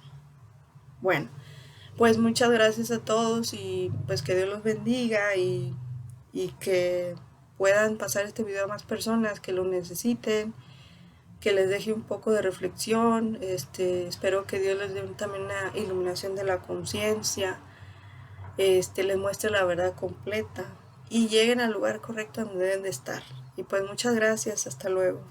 Bueno, pues muchas gracias a todos y pues que Dios los bendiga y que puedan pasar este video a más personas que lo necesiten, que les deje un poco de reflexión. Espero que Dios les dé también una iluminación de la conciencia, les muestre la verdad completa y lleguen al lugar correcto donde deben de estar. Y pues muchas gracias, hasta luego.